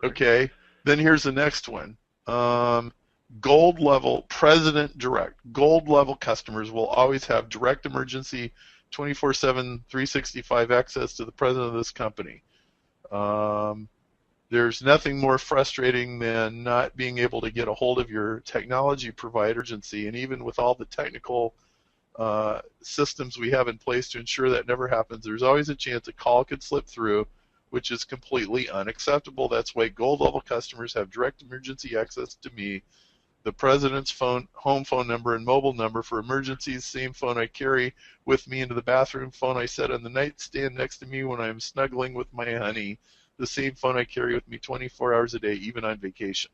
Okay. Then here's the next one. Gold level, President Direct. Gold level customers will always have direct emergency 24/7, 365 access to the president of this company. There's nothing more frustrating than not being able to get a hold of your technology provider urgency, and even with all the technical systems we have in place to ensure that never happens, there's always a chance a call could slip through, which is completely unacceptable. That's why gold level customers have direct emergency access to me, the president's phone, home phone number, and mobile number for emergencies, same phone I carry with me into the bathroom, phone I set on the nightstand next to me when I'm snuggling with my honey, the same phone I carry with me 24 hours a day, even on vacation.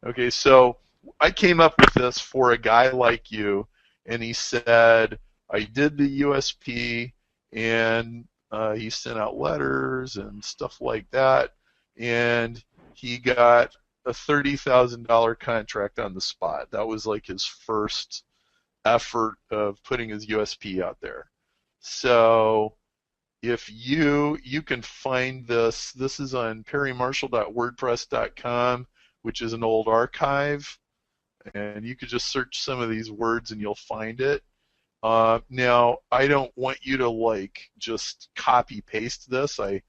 Okay, so I came up with this for a guy like you, and he said, I did the USP, and he sent out letters and stuff like that, and he got a $30,000 contract on the spot. That was like his first effort of putting his USP out there. So if you can find this is on perrymarshall.wordpress.com, which is an old archive, and you could just search some of these words and you'll find it. Now, I don't want you to just copy paste this. I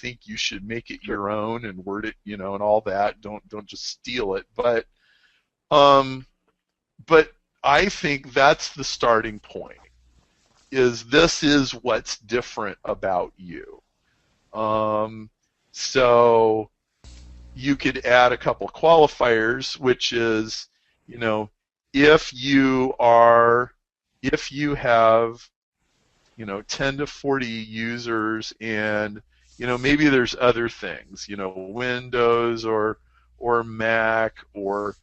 think you should make it your own and word it, and all that. Don't just steal it. But I think that's the starting point. This is what's different about you. So you could add a couple qualifiers, which is, if you have 10 to 40 users, and maybe there's other things, Windows or Mac or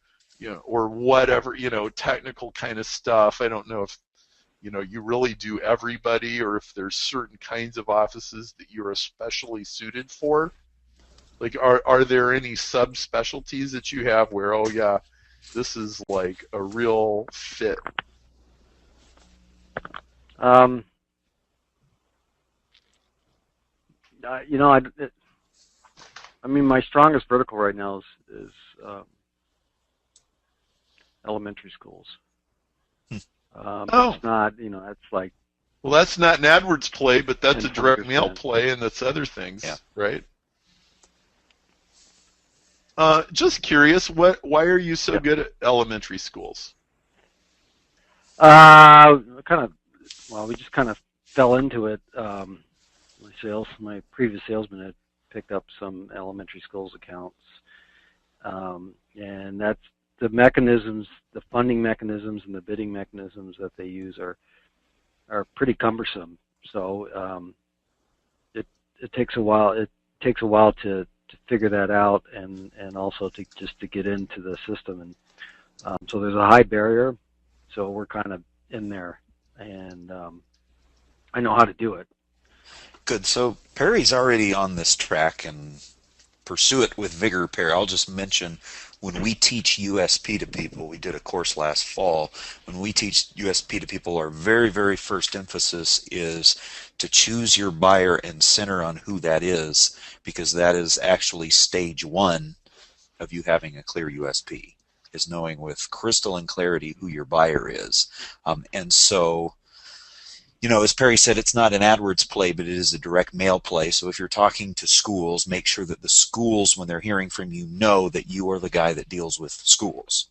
or whatever, technical kind of stuff. I don't know if you really do everybody, or if there's certain kinds of offices that you're especially suited for? Like, are there any subspecialties that you have where, oh yeah, this is like a real fit? You know, I mean, my strongest vertical right now is elementary schools. Oh, It's not, you know, that's like well, that's not an AdWords play, but that's a 10, direct mail 20%. play, and that's other things, Yeah. right? Just curious, why are you so Yeah. good at elementary schools? We just kind of fell into it. My previous salesman had picked up some elementary schools accounts, and that's the mechanisms, the funding mechanisms, and the bidding mechanisms that they use are pretty cumbersome. So it takes a while. It takes a while to figure that out, and also to get into the system. And so there's a high barrier. So we're kind of in there, and I know how to do it. Good. So Perry's already on this track and pursue it with vigor, Perry. I'll just mention when we teach USP to people, we did a course last fall. When we teach USP to people, our very, very first emphasis is to choose your buyer and center on who that is, because that is actually stage one of you having a clear USP, is knowing with crystalline clarity who your buyer is. And so, as Perry said, it's not an AdWords play, but it is a direct mail play. So if you're talking to schools, make sure that the schools, when they're hearing from you, know that you are the guy that deals with schools.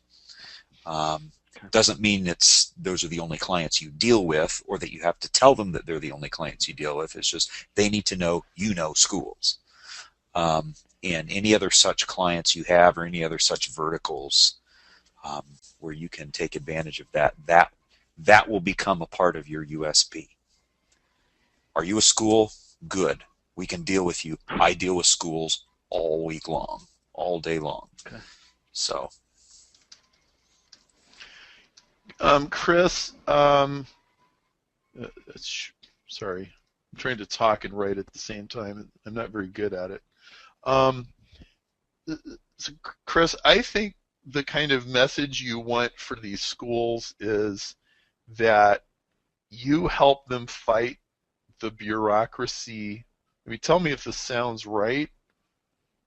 Doesn't mean those are the only clients you deal with, or that you have to tell them that they're the only clients you deal with. It's just they need to know you know schools. And any other such clients you have, or any other such verticals where you can take advantage of that will become a part of your USP. Are you a school? Good. We can deal with you. I deal with schools all week long, all day long. Okay. So, Chris, sorry, I'm trying to talk and write at the same time. I'm not very good at it. So Chris, I think the kind of message you want for these schools is that you help them fight the bureaucracy. I mean, tell me if this sounds right,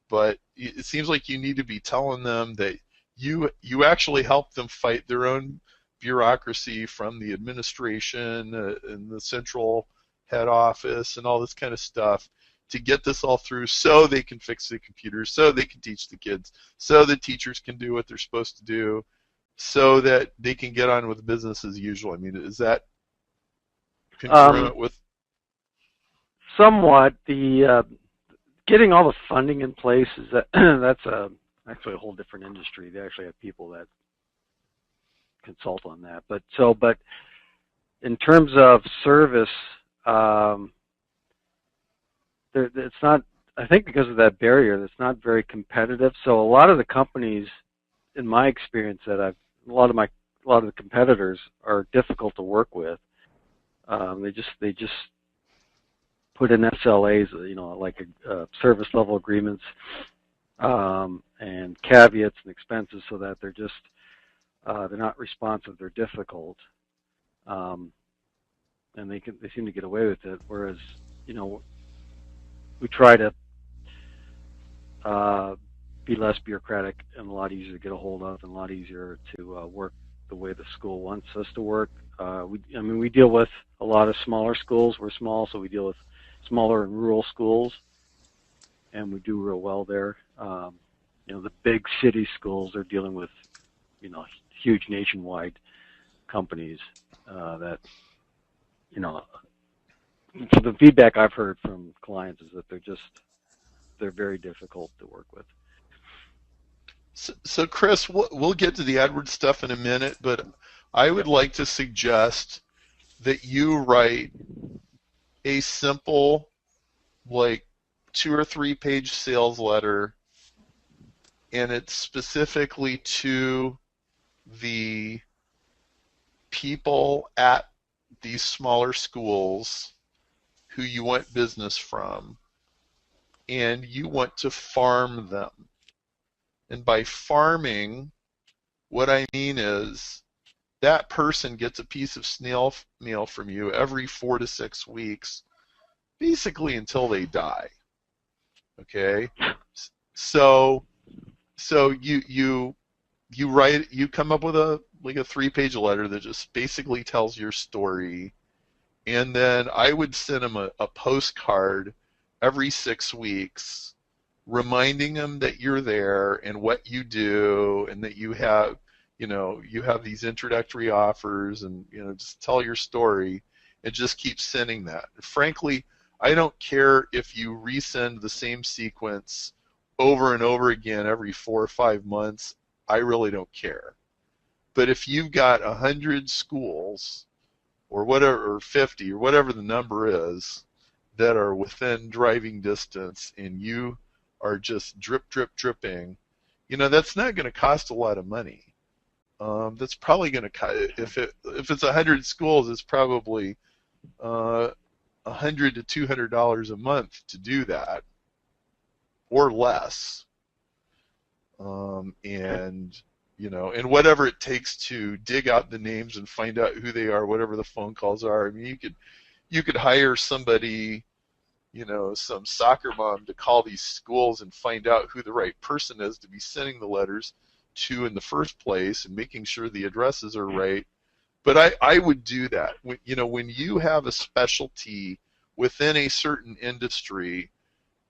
but it seems like you need to be telling them that you actually help them fight their own bureaucracy from the administration and the central head office and all this kind of stuff to get this all through, so they can fix the computers, so they can teach the kids, so the teachers can do what they're supposed to do, so that they can get on with business as usual. I mean, is that congruent with? Somewhat. The getting all the funding in place is that's actually a whole different industry. They actually have people that consult on that. But in terms of service, it's not. I think because of that barrier, it's not very competitive. So a lot of the companies, in my experience, a lot of the competitors are difficult to work with. They just put in SLAs, like service level agreements, and caveats and expenses, so that they're not responsive. They're difficult, and they seem to get away with it. Whereas, we try to be less bureaucratic and a lot easier to get a hold of, and a lot easier to work the way the school wants us to work. We deal with a lot of smaller schools. We're small, so we deal with smaller and rural schools, and we do real well there. The big city schools, they're dealing with, huge nationwide companies that, so the feedback I've heard from clients is that they're very difficult to work with. So Chris, we'll get to the AdWords stuff in a minute, but I would like to suggest that you write a simple, like 2 or 3 page sales letter, and it's specifically to the people at these smaller schools who you want business from, and you want to farm them. And by farming, what I mean is that person gets a piece of snail mail from you every 4 to 6 weeks, basically until they die. Okay? So you come up with a 3-page letter that just basically tells your story, and then I would send them a postcard every 6 weeks, reminding them that you're there and what you do, and that you have these introductory offers, and just tell your story, and just keep sending that. Frankly, I don't care if you resend the same sequence over and over again every 4 or 5 months. I really don't care. But if you've got 100 schools, or whatever, or 50, or whatever the number is, that are within driving distance, and you are just dripping, that's not going to cost a lot of money. That's probably going to, if it's 100 schools, it's probably $100 to $200 a month to do that, or less. And whatever it takes to dig out the names and find out who they are, whatever the phone calls are. I mean, you could hire somebody, some soccer mom, to call these schools and find out who the right person is to be sending the letters to in the first place, and making sure the addresses are right. But I would do that. When you have a specialty within a certain industry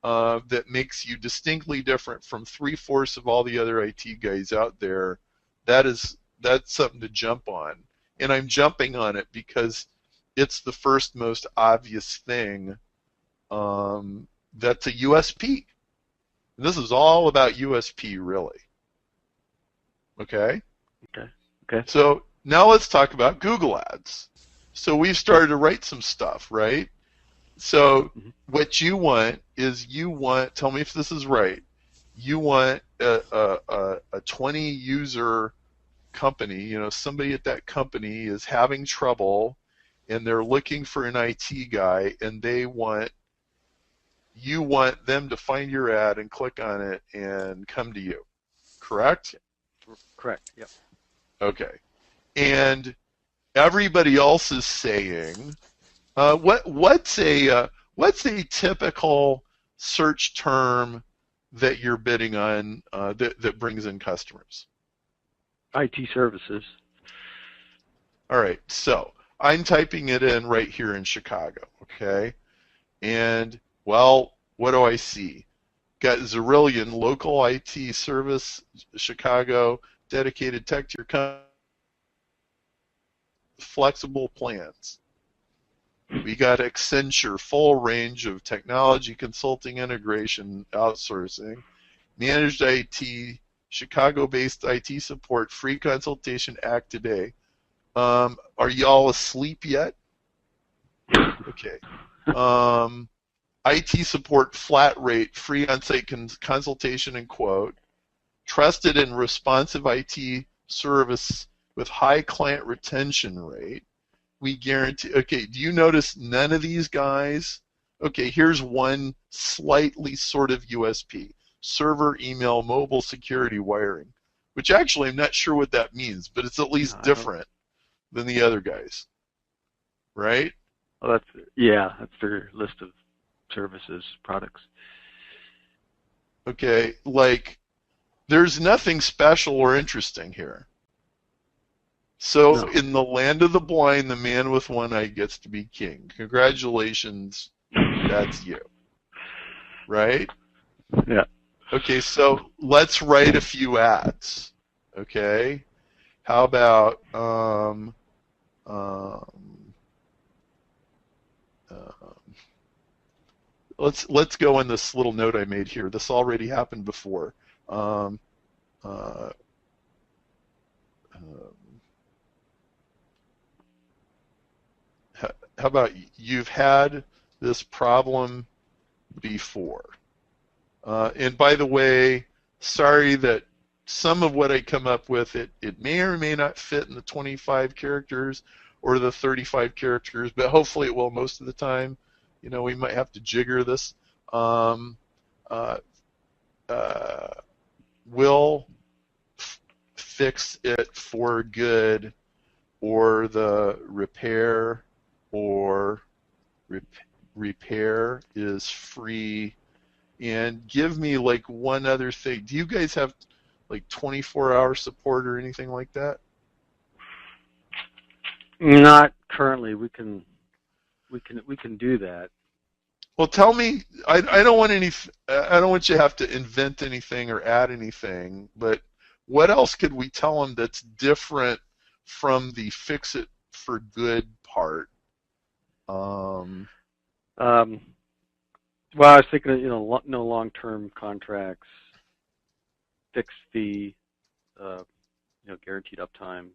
that makes you distinctly different from 3/4 of all the other IT guys out there, that's something to jump on. And I'm jumping on it because it's the first most obvious thing that's a USP. And this is all about USP, really. Okay? Okay. So now let's talk about Google Ads. So we've started to write some stuff, right? So what you want is, tell me if this is right, you want a 20-user company, somebody at that company is having trouble, and they're looking for an IT guy, and you want them to find your ad and click on it and come to you, correct? Correct, yep. Okay. And everybody else is saying, what's a typical search term that you're bidding on that brings in customers? IT services. All right, so I'm typing it in right here in Chicago, okay? And, well, what do I see? Got Zerillion, local IT service, Chicago, dedicated tech to your company, flexible plans. We got Accenture, full range of technology, consulting, integration, outsourcing, managed IT, Chicago-based IT support, free consultation, act today. Are y'all asleep yet? Okay. IT support, flat rate, free on-site consultation and quote. Trusted and responsive IT service with high client retention rate. We guarantee. Okay, do you notice none of these guys? Okay, here's one slightly sort of USP. Server, email, mobile security wiring, which actually I'm not sure what that means, but it's at least different than the other guys, right? Well, that's their list of services, products. Okay, there's nothing special or interesting here. So No. in the land of the blind, the man with one eye gets to be king. Congratulations, that's you, right? Yeah. Okay, so let's write a few ads. Okay, how about let's go in this little note I made here. This already happened before. How about you've had this problem before? And by the way, sorry that some of what I come up with, it may or may not fit in the 25 characters, or the 35 characters, but hopefully it will most of the time. We might have to jigger this. Um, uh, will fix it for good, or the repair, or repair is free. And give me like one other thing. Do you guys have like 24-hour support or anything like that? Not currently. We can do that. Well, tell me. I don't want I don't want you to have to invent anything or add anything. But what else could we tell them that's different from the fix it for good part? Well, I was thinking, no long-term contracts, fixed fee, guaranteed uptime.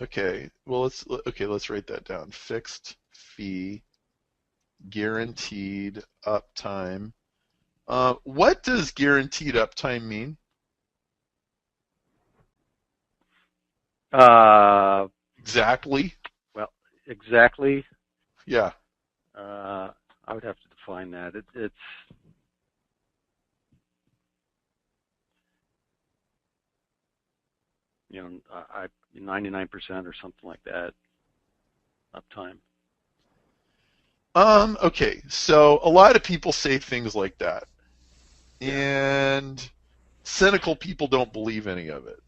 Okay. Well, let's write that down. Fixed fee, guaranteed uptime. What does guaranteed uptime mean? Exactly. Well, exactly. Yeah. I would have to define that. It's 99% or something like that uptime. Okay. So a lot of people say things like that, Yeah. and cynical people don't believe any of it.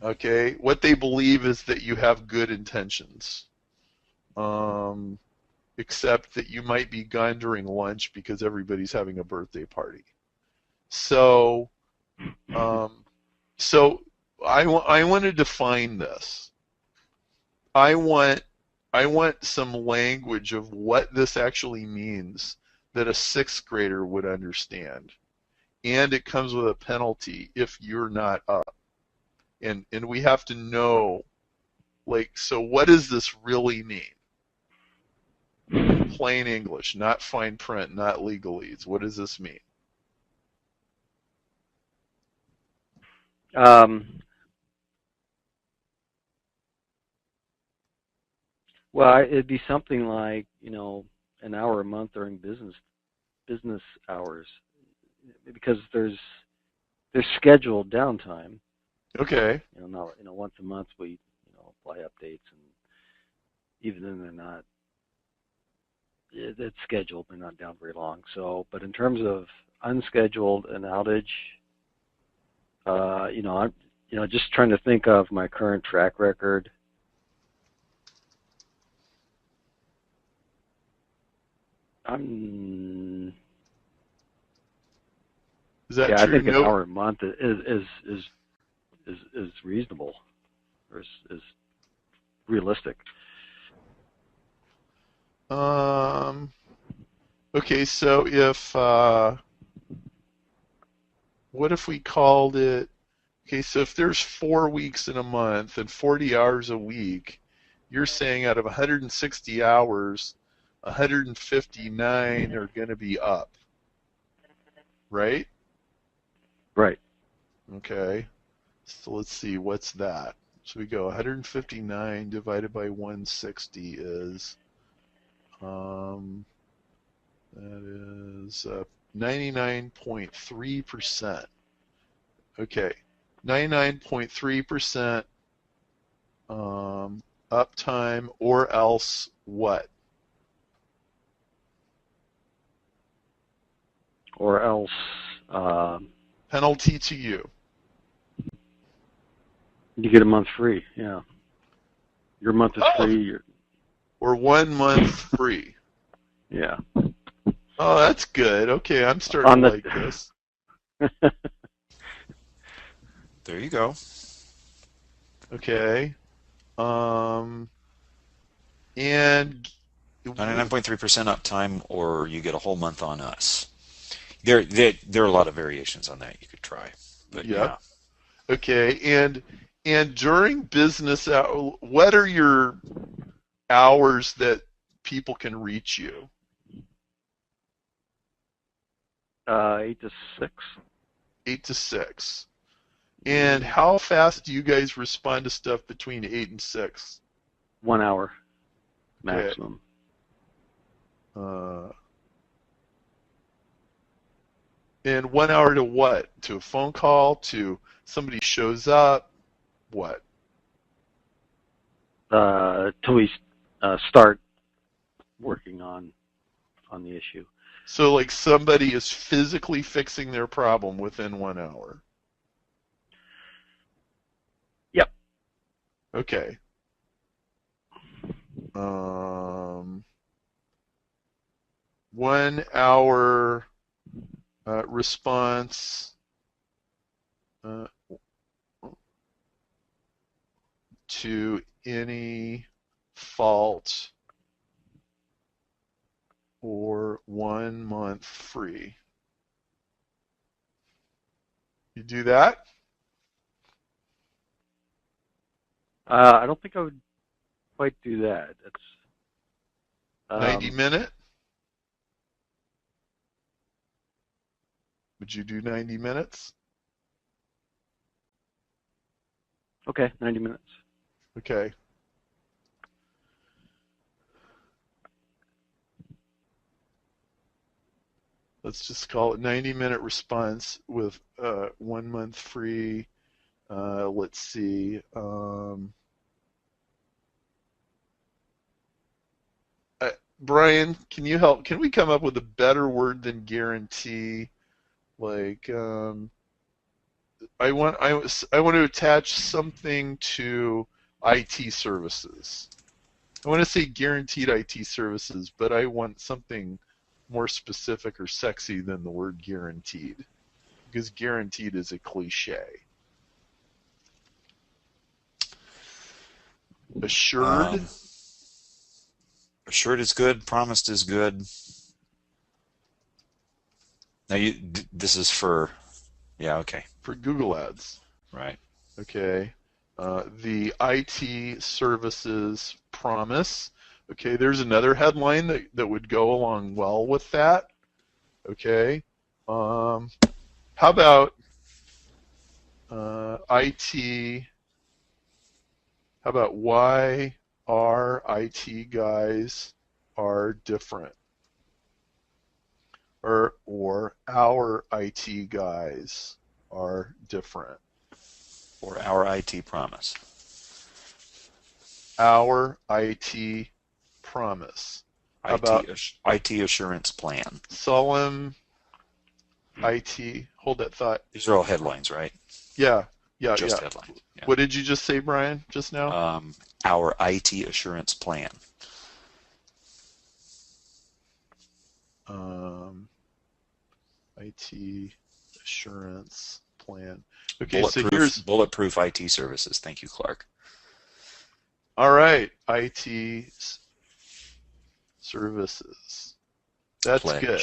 Okay. What they believe is that you have good intentions. Except that you might be gone during lunch because everybody's having a birthday party. So, so I want to define this. I want some language of what this actually means that a sixth grader would understand, and it comes with a penalty if you're not up. And we have to know, like, so what does this really mean? Plain English, not fine print, not legalese. What does this mean? Well, it'd be something like, an hour a month during business hours, because there's scheduled downtime. Okay. Now, once a month we, apply updates, and even then they're not. It's scheduled. They're not down very long. So, but in terms of unscheduled and outage, I'm, just trying to think of my current track record. Is that true? I think an hour a month is reasonable, or is realistic. Okay, so if what if we called it? Okay, so if there's 4 weeks in a month and 40 hours a week, you're saying out of 160 hours, 159 are going to be up, right? Right. Okay. So let's see, what's that? So we go 159 divided by 160 is that is 99.3%. Okay, 99.3% uptime, or else what? Or else penalty to you. You get a month free. Yeah, your month is free. Or 1 month free. Yeah. Oh, that's good. Okay, I'm starting to like this. There you go. Okay. And 99.3% uptime, or you get a whole month on us. There are a lot of variations on that you could try. But yep. Yeah. Okay, and during business hours, what are your hours that people can reach you? 8 to 6. 8 to 6. And how fast do you guys respond to stuff between 8 and 6? 1 hour Okay. maximum. And 1 hour to what? To a phone call? To somebody shows up? What? Till we start working on the issue. So like somebody is physically fixing their problem within 1 hour? Yep. Okay. 1 hour response to any fault or 1 month free. You do that? I don't think I would quite do that. It's 90 minute? Would you do 90 minutes? Okay, 90 minutes. Okay. Let's just call it 90-minute response with 1 month free. Let's see. Brian, can you help? Can we come up with a better word than guarantee? Like, I want to attach something to IT services. I want to say guaranteed IT services, but I want something more specific or sexy than the word guaranteed, because guaranteed is a cliche. Assured? Assured is good. Promised is good. Now this is for, yeah, okay. For Google Ads. Right. Okay. The IT services promise. Okay, there's another headline that would go along well with that. Okay. How about IT? How about why our IT guys are different? Or our IT guys are different. Or our IT promise. Our IT promise. How about IT assurance plan. solemn IT? Hold that thought. These are all headlines, right? Yeah. Just headlines. Yeah. What did you just say, Brian, just now? Our IT assurance plan. IT assurance plan. Okay, Bulletproof, so here's bulletproof IT services. Thank you, Clark. all right. IT services. That's Pledge. good.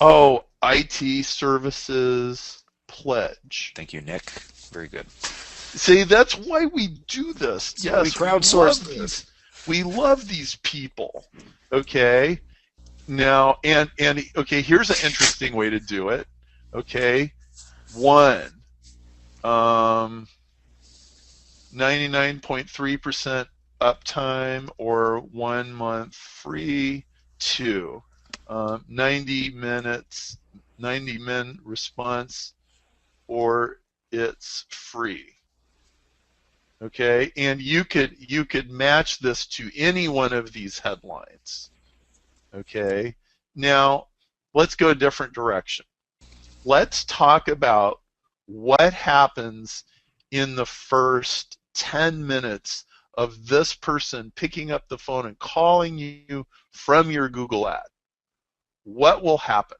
Oh, IT services pledge. Thank you, Nick. Very good. See, that's why we do this. So yes, we crowdsource this. We love these people. Okay. Now, and okay, here's an interesting way to do it. Okay. 99.3% uptime or 1 month free. 2, 90 minutes, 90-min response, or it's free. Okay, and you could match this to any one of these headlines. Okay, now let's go a different direction. Let's talk about what happens in the first 10 minutes of this person picking up the phone and calling you from your Google ad. What will happen?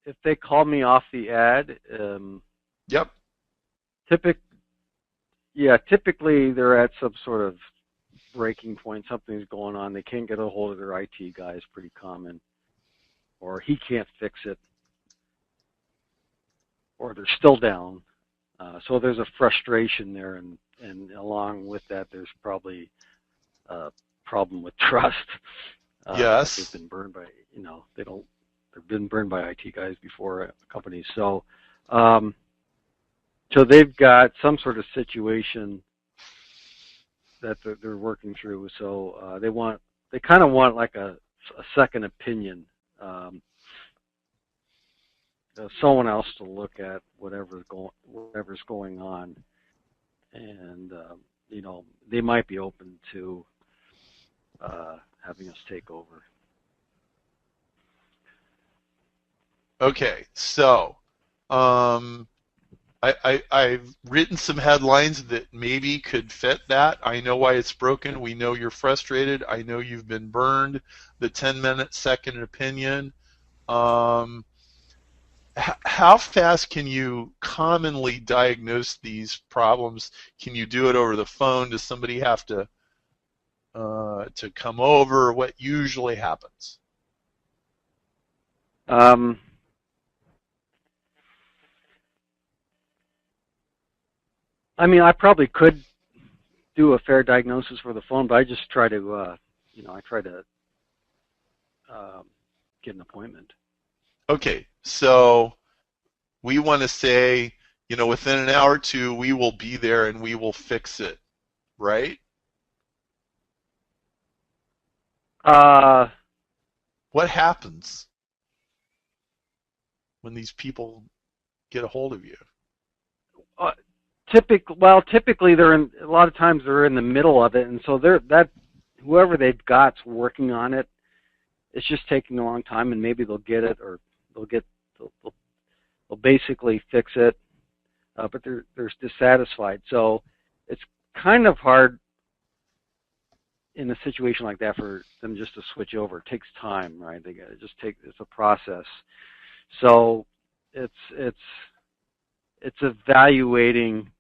If they call me off the ad, Yep. Typically they're at some sort of breaking point. Something's going on. They can't get a hold of their IT guy. Is pretty common, or he can't fix it, or they're still down. So there's a frustration there, and along with that, there's probably a problem with trust. Yes. They've been burned by, they've been burned by IT guys before companies. So, so they've got some sort of situation that they're working through. So they kind of want like a second opinion, someone else to look at whatever's going on, and they might be open to having us take over. Okay, so I've written some headlines that maybe could fit that. I know why it's broken. We know you're frustrated. I know you've been burned. The 10-minute second opinion. How fast can you commonly diagnose these problems? Can you do it over the phone? Does somebody have to come over? What usually happens? I mean, I probably could do a fair diagnosis for the phone, but I just try to, get an appointment. Okay, so we want to say, within an hour or two, we will be there and we will fix it, right? What happens when these people get a hold of you? Typically a lot of times they're in the middle of it, and so whoever they've got's working on it. It's just taking a long time, and maybe they'll get it, or they'll basically fix it, but they're dissatisfied. So it's kind of hard in a situation like that for them just to switch over. It takes time, right? It's a process. So it's evaluating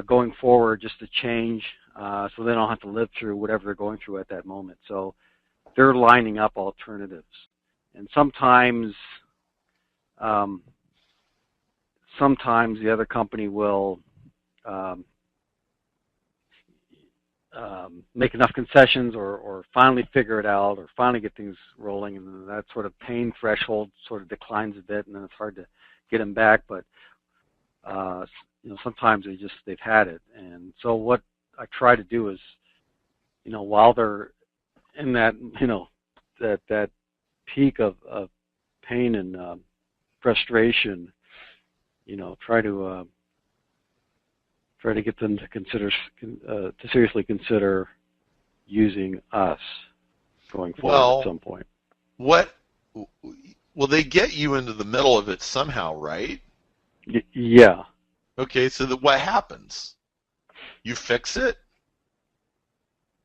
going forward just to change, so they don't have to live through whatever they're going through at that moment. So they're lining up alternatives, and sometimes the other company will make enough concessions or finally figure it out or finally get things rolling, and then that sort of pain threshold sort of declines a bit, and then it's hard to get them back. But sometimes they've had it, and so what I try to do is, while they're in that that peak of pain and frustration, try to get them to seriously consider using us going forward at some point. Well, they get you into the middle of it somehow, right? Yeah. Okay, so what happens? You fix it?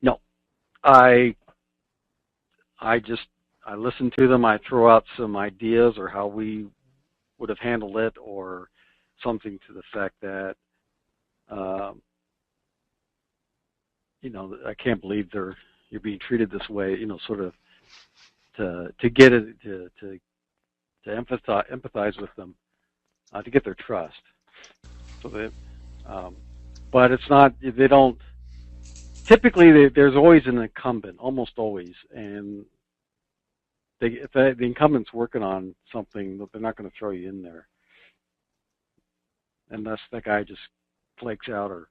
No, I listen to them. I throw out some ideas or how we would have handled it, or something to the fact that I can't believe you're being treated this way. Sort of to get it to empathize with them, to get their trust. So that, but it's not. They don't. Typically, there's always an incumbent, almost always, and if the incumbent's working on something, they're not going to throw you in there, unless that guy just flakes out or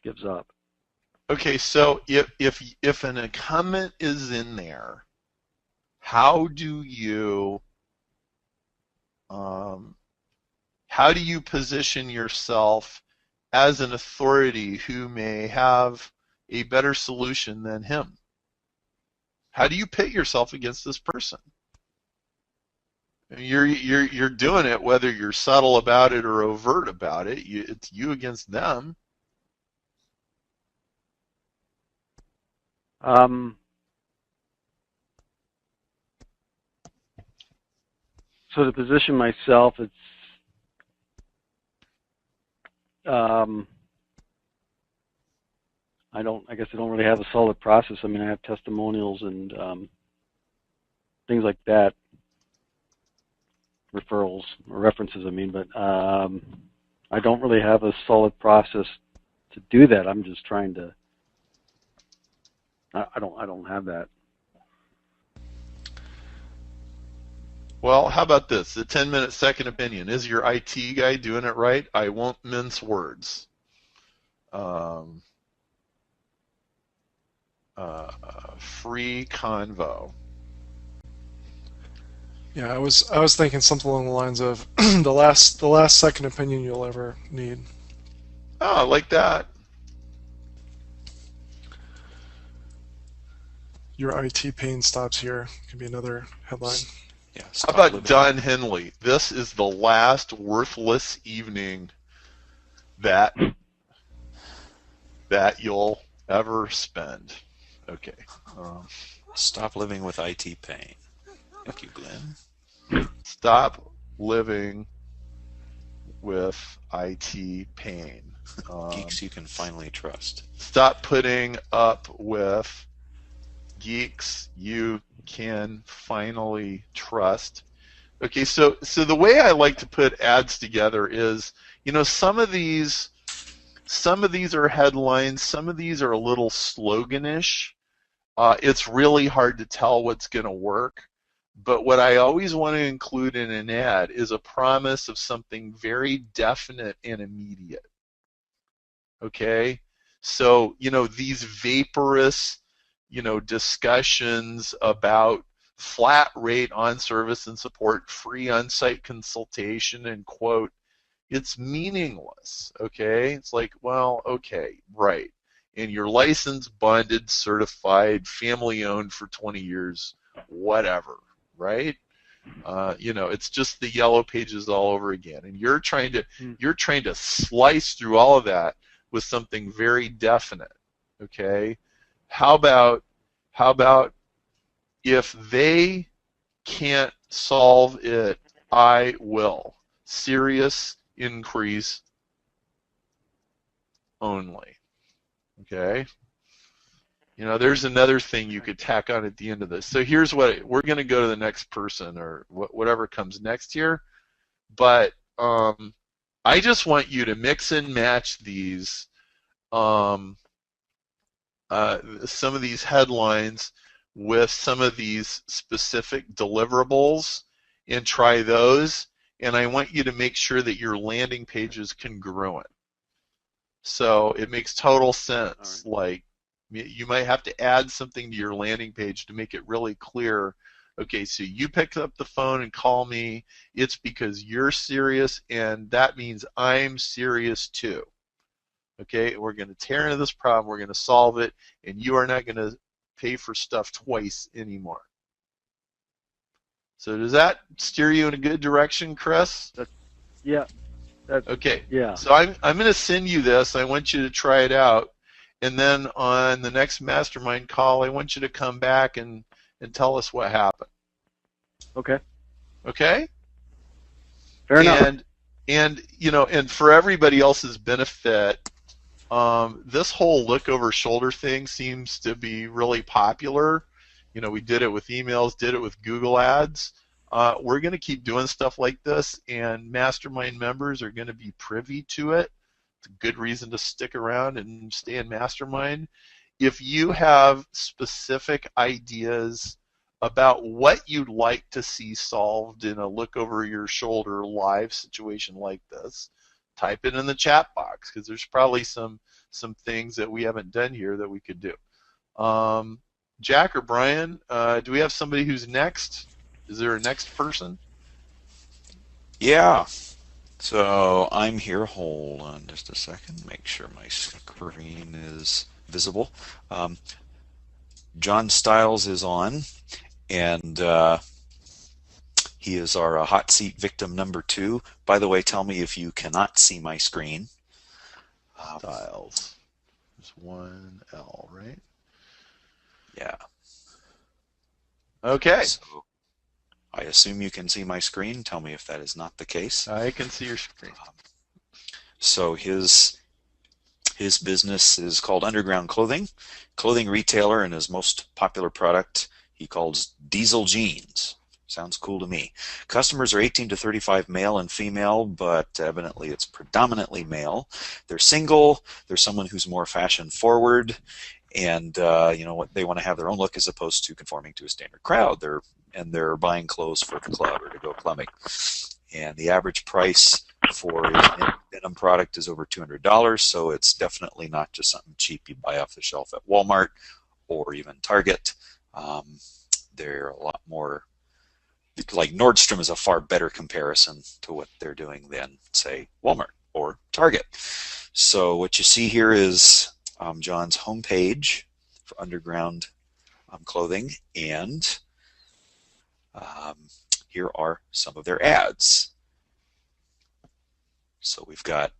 gives up. Okay, so if an incumbent is in there, how do you position yourself as an authority who may have a better solution than him? How do you pit yourself against this person? You're doing it whether you're subtle about it or overt about it. It's you against them. So to position myself, it's I guess I don't really have a solid process. I mean, I have testimonials and things like that, referrals or references. I mean, but I don't really have a solid process to do that. I'm just trying to. I don't have that. Well, how about this? The 10-minute second opinion. Is your IT guy doing it right? I won't mince words. Free convo. Yeah, I was thinking something along the lines of the last second opinion you'll ever need. Oh, I like that. Your IT pain stops here. Could be another headline. Yeah. How about Don Henley? This is the last worthless evening that you'll ever spend. Okay. Stop living with IT pain. Thank you, Glenn. Stop living with IT pain. Geeks you can finally trust. Stop putting up with geeks you can finally trust. Okay, so the way I like to put ads together is, some of these are headlines, some of these are a little sloganish. It's really hard to tell what's going to work. But what I always want to include in an ad is a promise of something very definite and immediate. Okay? So, these vaporous, discussions about flat rate on service and support, free on-site consultation, and quote, it's meaningless. Okay? It's like, well, okay, right. And you're licensed, bonded, certified, family owned for 20 years, whatever. Right? It's just the yellow pages all over again, and you're trying to slice through all of that with something very definite. Okay? How about if they can't solve it, I will. Serious increase only. Okay? There's another thing you could tack on at the end of this. So here's what we're going to go to the next person or whatever comes next here. But I just want you to mix and match these, some of these headlines with some of these specific deliverables and try those. And I want you to make sure that your landing page is congruent. So it makes total sense. Like, you might have to add something to your landing page to make it really clear. Okay, so you picked up the phone and call me. It's because you're serious, and that means I'm serious too. Okay, we're going to tear into this problem. We're going to solve it, and you are not going to pay for stuff twice anymore. So does that steer you in a good direction, Chris? Yeah. Okay. Yeah. So I'm going to send you this. I want you to try it out. And then on the next mastermind call, I want you to come back and tell us what happened. Okay. Okay? Fair enough. And for everybody else's benefit, this whole look over shoulder thing seems to be really popular. We did it with emails, did it with Google Ads. We're going to keep doing stuff like this, and mastermind members are going to be privy to it. It's a good reason to stick around and stay in mastermind. If you have specific ideas about what you'd like to see solved in a look over your shoulder live situation like this, type it in the chat box, because there's probably some things that we haven't done here that we could do. Jack or Brian, do we have somebody who's next? Is there a next person? Yeah. So I'm here. Hold on just a second. Make sure my screen is visible. John Stiles is on, and he is our hot seat victim number 2. By the way, tell me if you cannot see my screen. Stiles. There's one L, right? Yeah. Okay. So I assume you can see my screen. Tell me if that is not the case. I can see your screen. So his business is called Underground Clothing retailer, and his most popular product he calls Diesel Jeans. Sounds cool to me. Customers are 18 to 35, male and female, but evidently it's predominantly male. They're single. They're someone who's more fashion forward, and what they want to have their own look as opposed to conforming to a standard crowd. They're buying clothes for the club or to go clubbing, and the average price for a denim product is over $200. So it's definitely not just something cheap you buy off the shelf at Walmart or even Target. They're a lot more. Like Nordstrom is a far better comparison to what they're doing than, say, Walmart or Target. So what you see here is John's homepage for Underground Clothing, and here are some of their ads. So we've got a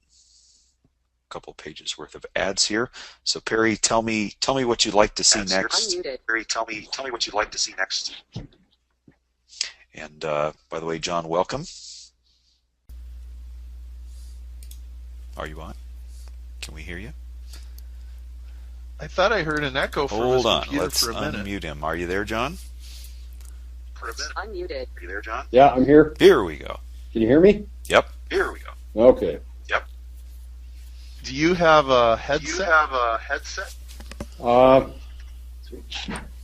couple pages worth of ads here. So Perry, tell me what you'd like to see next. Perry, tell me what you'd like to see next. And by the way, John, welcome. Are you on? Can we hear you? I thought I heard an echo from his computer Let's for a minute. unmute him. Are you there, John? Unmuted. Are you there, John? Yeah, I'm here. Here we go. Can you hear me? Yep. Here we go. Okay. Yep. Do you have a headset?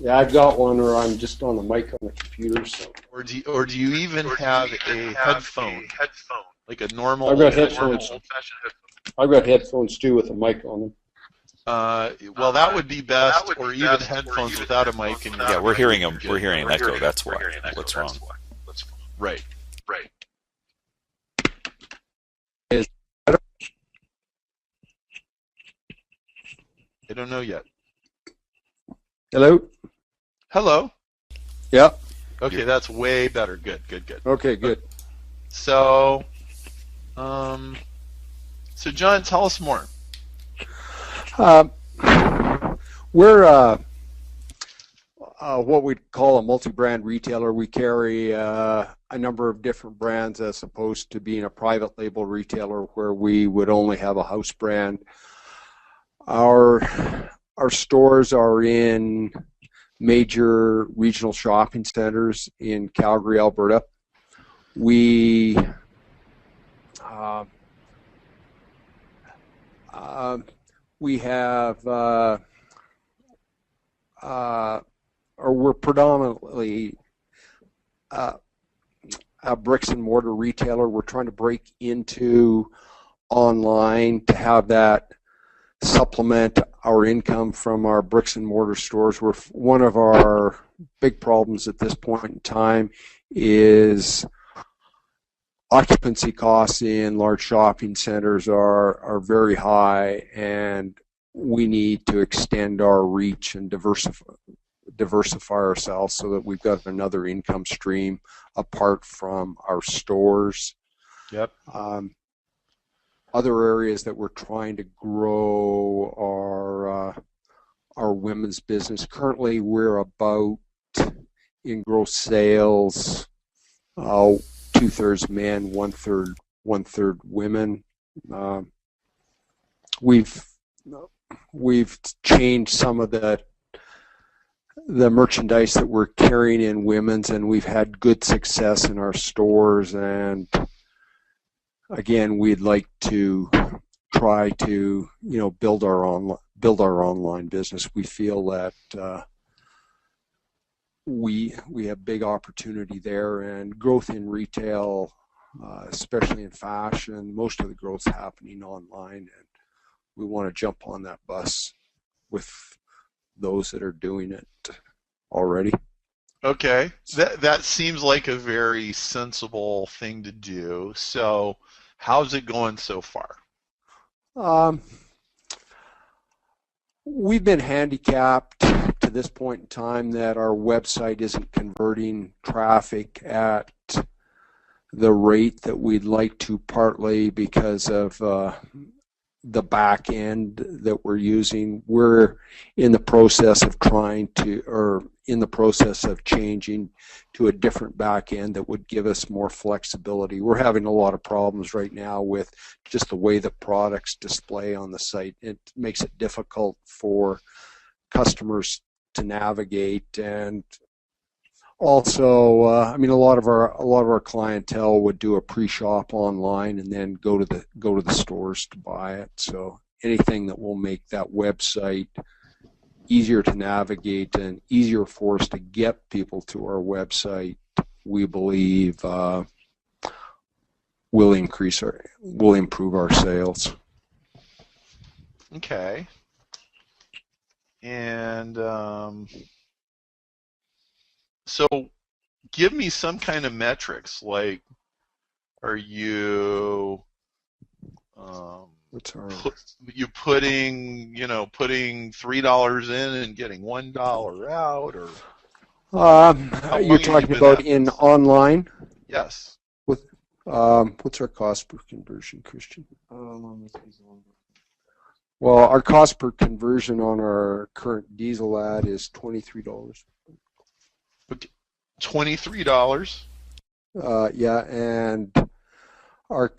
Yeah, I've got one, or I'm just on the mic on the computer. So. Or do you even have a headphone? Like a normal I've got headphones. old-fashioned headphone? I've got headphones too with a mic on them. Well, that would be best, or even headphones without a mic. And Yeah, we're hearing him. We're hearing an echo. That's why. What's wrong? Right. I don't know yet. Hello? Hello. Yep. Okay, that's way better. Good. Okay, good. So, John, tell us more. We're what we call a multi-brand retailer. We carry a number of different brands as opposed to being a private label retailer where we would only have a house brand. Our stores are in major regional shopping centers in Calgary, Alberta. We have or we're predominantly a bricks and mortar retailer. We're trying to break into online to have that supplement our income from our bricks and mortar stores. One of our big problems at this point in time is occupancy costs in large shopping centers are very high, and we need to extend our reach and diversify ourselves so that we've got another income stream apart from our stores. Yep. Other areas that we're trying to grow are our women's business. Currently, we're about in gross sales 2/3 men, 1/3 women. We've changed some of the merchandise that we're carrying in women's, and we've had good success in our stores. And again, we'd like to try to build our online business. We feel that we have big opportunity there, and growth in retail, especially in fashion. Most of the growth's happening online, and we want to jump on that bus with those that are doing it already. Okay, that seems like a very sensible thing to do. So, how's it going so far? We've been handicapped to this point in time that our website isn't converting traffic at the rate that we'd like to, partly because of the back end that we're using. We're in the process of changing to a different back end that would give us more flexibility. We're having a lot of problems right now with just the way the products display on the site. It makes it difficult for customers to navigate, and also, a lot of our clientele would do a pre-shop online and then go to the stores to buy it. So anything that will make that website easier to navigate and easier for us to get people to our website, we believe will improve our sales. Okay. And so give me some kind of metrics, like are you What's our putting $3 in and getting $1 out, or you're talking about in online? Yes. With what's our cost per conversion, Christian? Well, our cost per conversion on our current diesel ad is $23. Okay. $23. Yeah, and our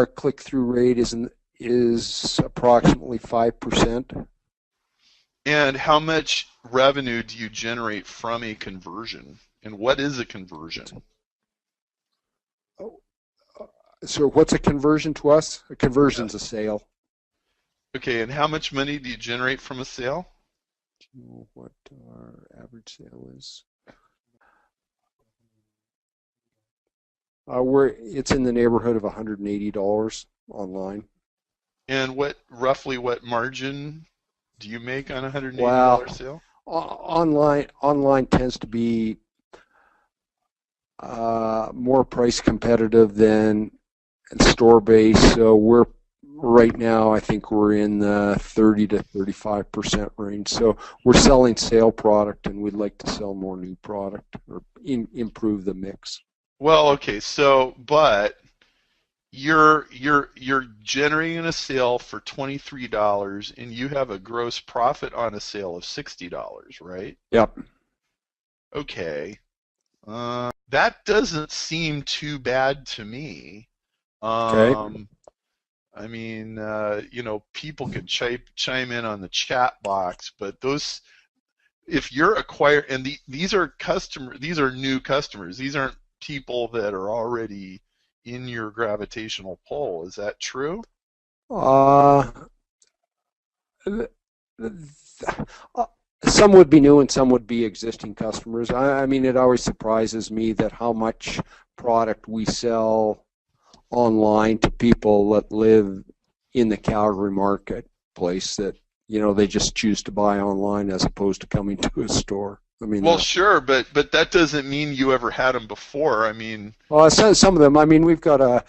click-through rate is approximately 5%. And how much revenue do you generate from a conversion? And what is a conversion? So what's a conversion to us? A conversion's a sale. Okay, and how much money do you generate from a sale? Do you know what our average sale is? It's in the neighborhood of $180 online. And roughly what margin do you make on a $180 sale? Online tends to be more price competitive than store-based, so right now I think we're in the 30 to 35% range. So we're selling sale product, and we'd like to sell more new product or improve the mix. Well, okay, so but you're generating a sale for $23, and you have a gross profit on a sale of $60, right? Yep. Okay. That doesn't seem too bad to me. Okay. I mean, people could chime in on the chat box, but if you're and these are new customers. These aren't people that are already in your gravitational pull. Is that true? Some would be new and some would be existing customers. I mean, it always surprises me that how much product we sell online to people that live in the Calgary marketplace that, they just choose to buy online as opposed to coming to a store. I mean, well, sure, but that doesn't mean you ever had them before. I mean, well, some of them. I mean, we've got a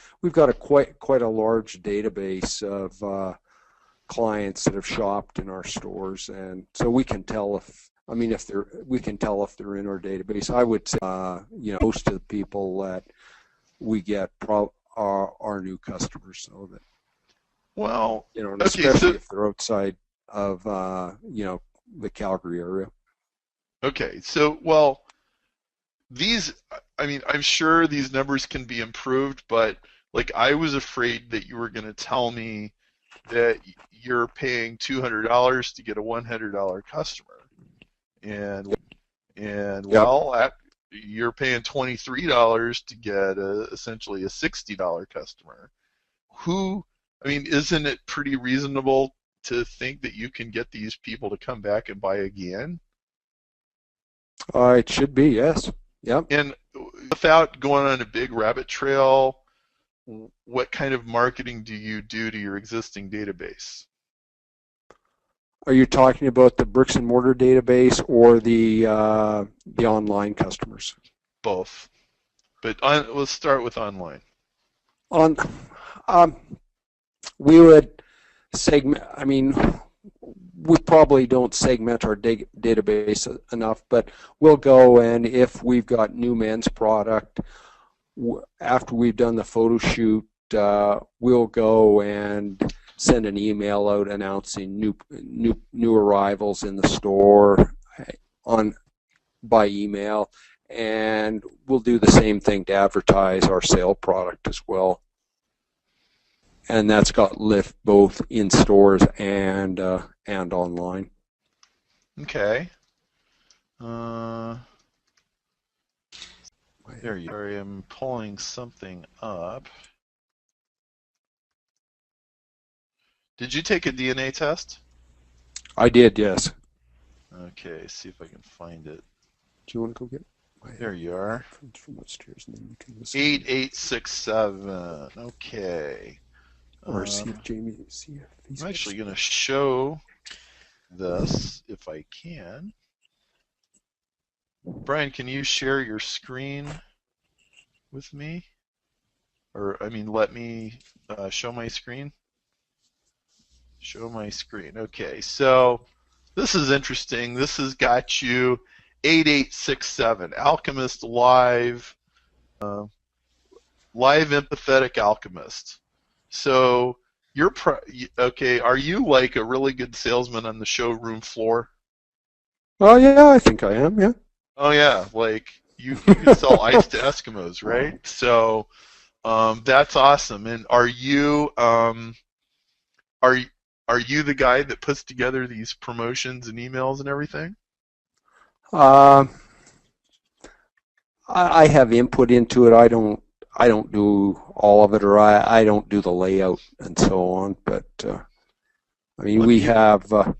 quite a large database of clients that have shopped in our stores, and so we can tell if they're in our database. I would say, most of the people that we get are new customers, so that. Well, and especially if they're outside of the Calgary area. Okay, so, well, I'm sure these numbers can be improved, but, like, I was afraid that you were going to tell me that you're paying $200 to get a $100 customer. And well, you're paying $23 to get essentially a $60 customer. Isn't it pretty reasonable to think that you can get these people to come back and buy again? It should be, yes. Yep. And without going on a big rabbit trail, what kind of marketing do you do to your existing database? Are you talking about the bricks and mortar database or the online customers? Both. But let's start with online. We would segment. I mean, we probably don't segment our database enough, but we'll go, and if we've got new men's product, after we've done the photo shoot, we'll go and send an email out announcing new arrivals in the store by email, and we'll do the same thing to advertise our sale product as well. And that's got lift both in stores and online. Okay. There you are. I'm pulling something up. Did you take a DNA test? I did, yes. Okay, see if I can find it. Do you want to go get it? There you are. From upstairs, and then you can listen. 8867. Okay. Or see if Jamie. See if he's I'm actually going to show this if I can. Brian, can you share your screen with me? Or, I mean, let me show my screen? Show my screen. Okay, so this is interesting. This has got you 8867, Alchemist Live, Live Empathetic Alchemist. So you're okay. Are you like a really good salesman on the showroom floor? Oh yeah, I think I am. Yeah. Oh yeah, like you can sell ice to Eskimos, right? So that's awesome. And are you the guy that puts together these promotions and emails and everything? I have input into it. I don't do all of it, or I don't do the layout and so on. But I mean, we have a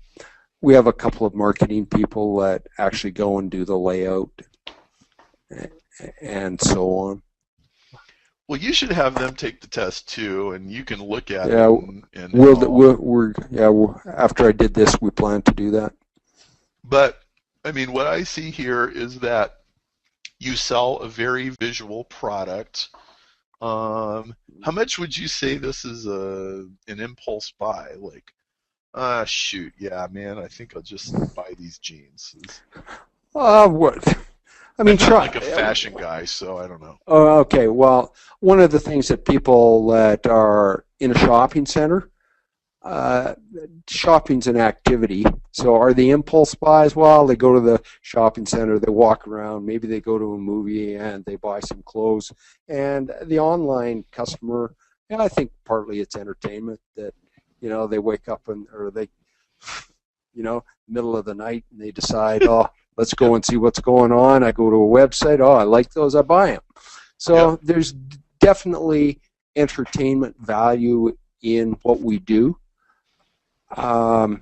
couple of marketing people that actually go and do the layout and so on. Well, you should have them take the test too, and you can look at it. And after I did this, we plan to do that. But I mean, what I see here is that you sell a very visual product. How much would you say this is an impulse buy? Like, shoot, yeah, man, I think I'll just buy these jeans. What? I mean, I'm not like a fashion guy, so I don't know. Oh, okay. Well, one of the things that people that are in a shopping center, shopping's an activity. So are the impulse buys? Well, they go to the shopping center, they walk around, maybe they go to a movie and they buy some clothes. And the online customer, I think partly it's entertainment that, they wake up or they, middle of the night and they decide, oh, let's go and see what's going on. I go to a website. Oh, I like those. I buy them. So there's definitely entertainment value in what we do. And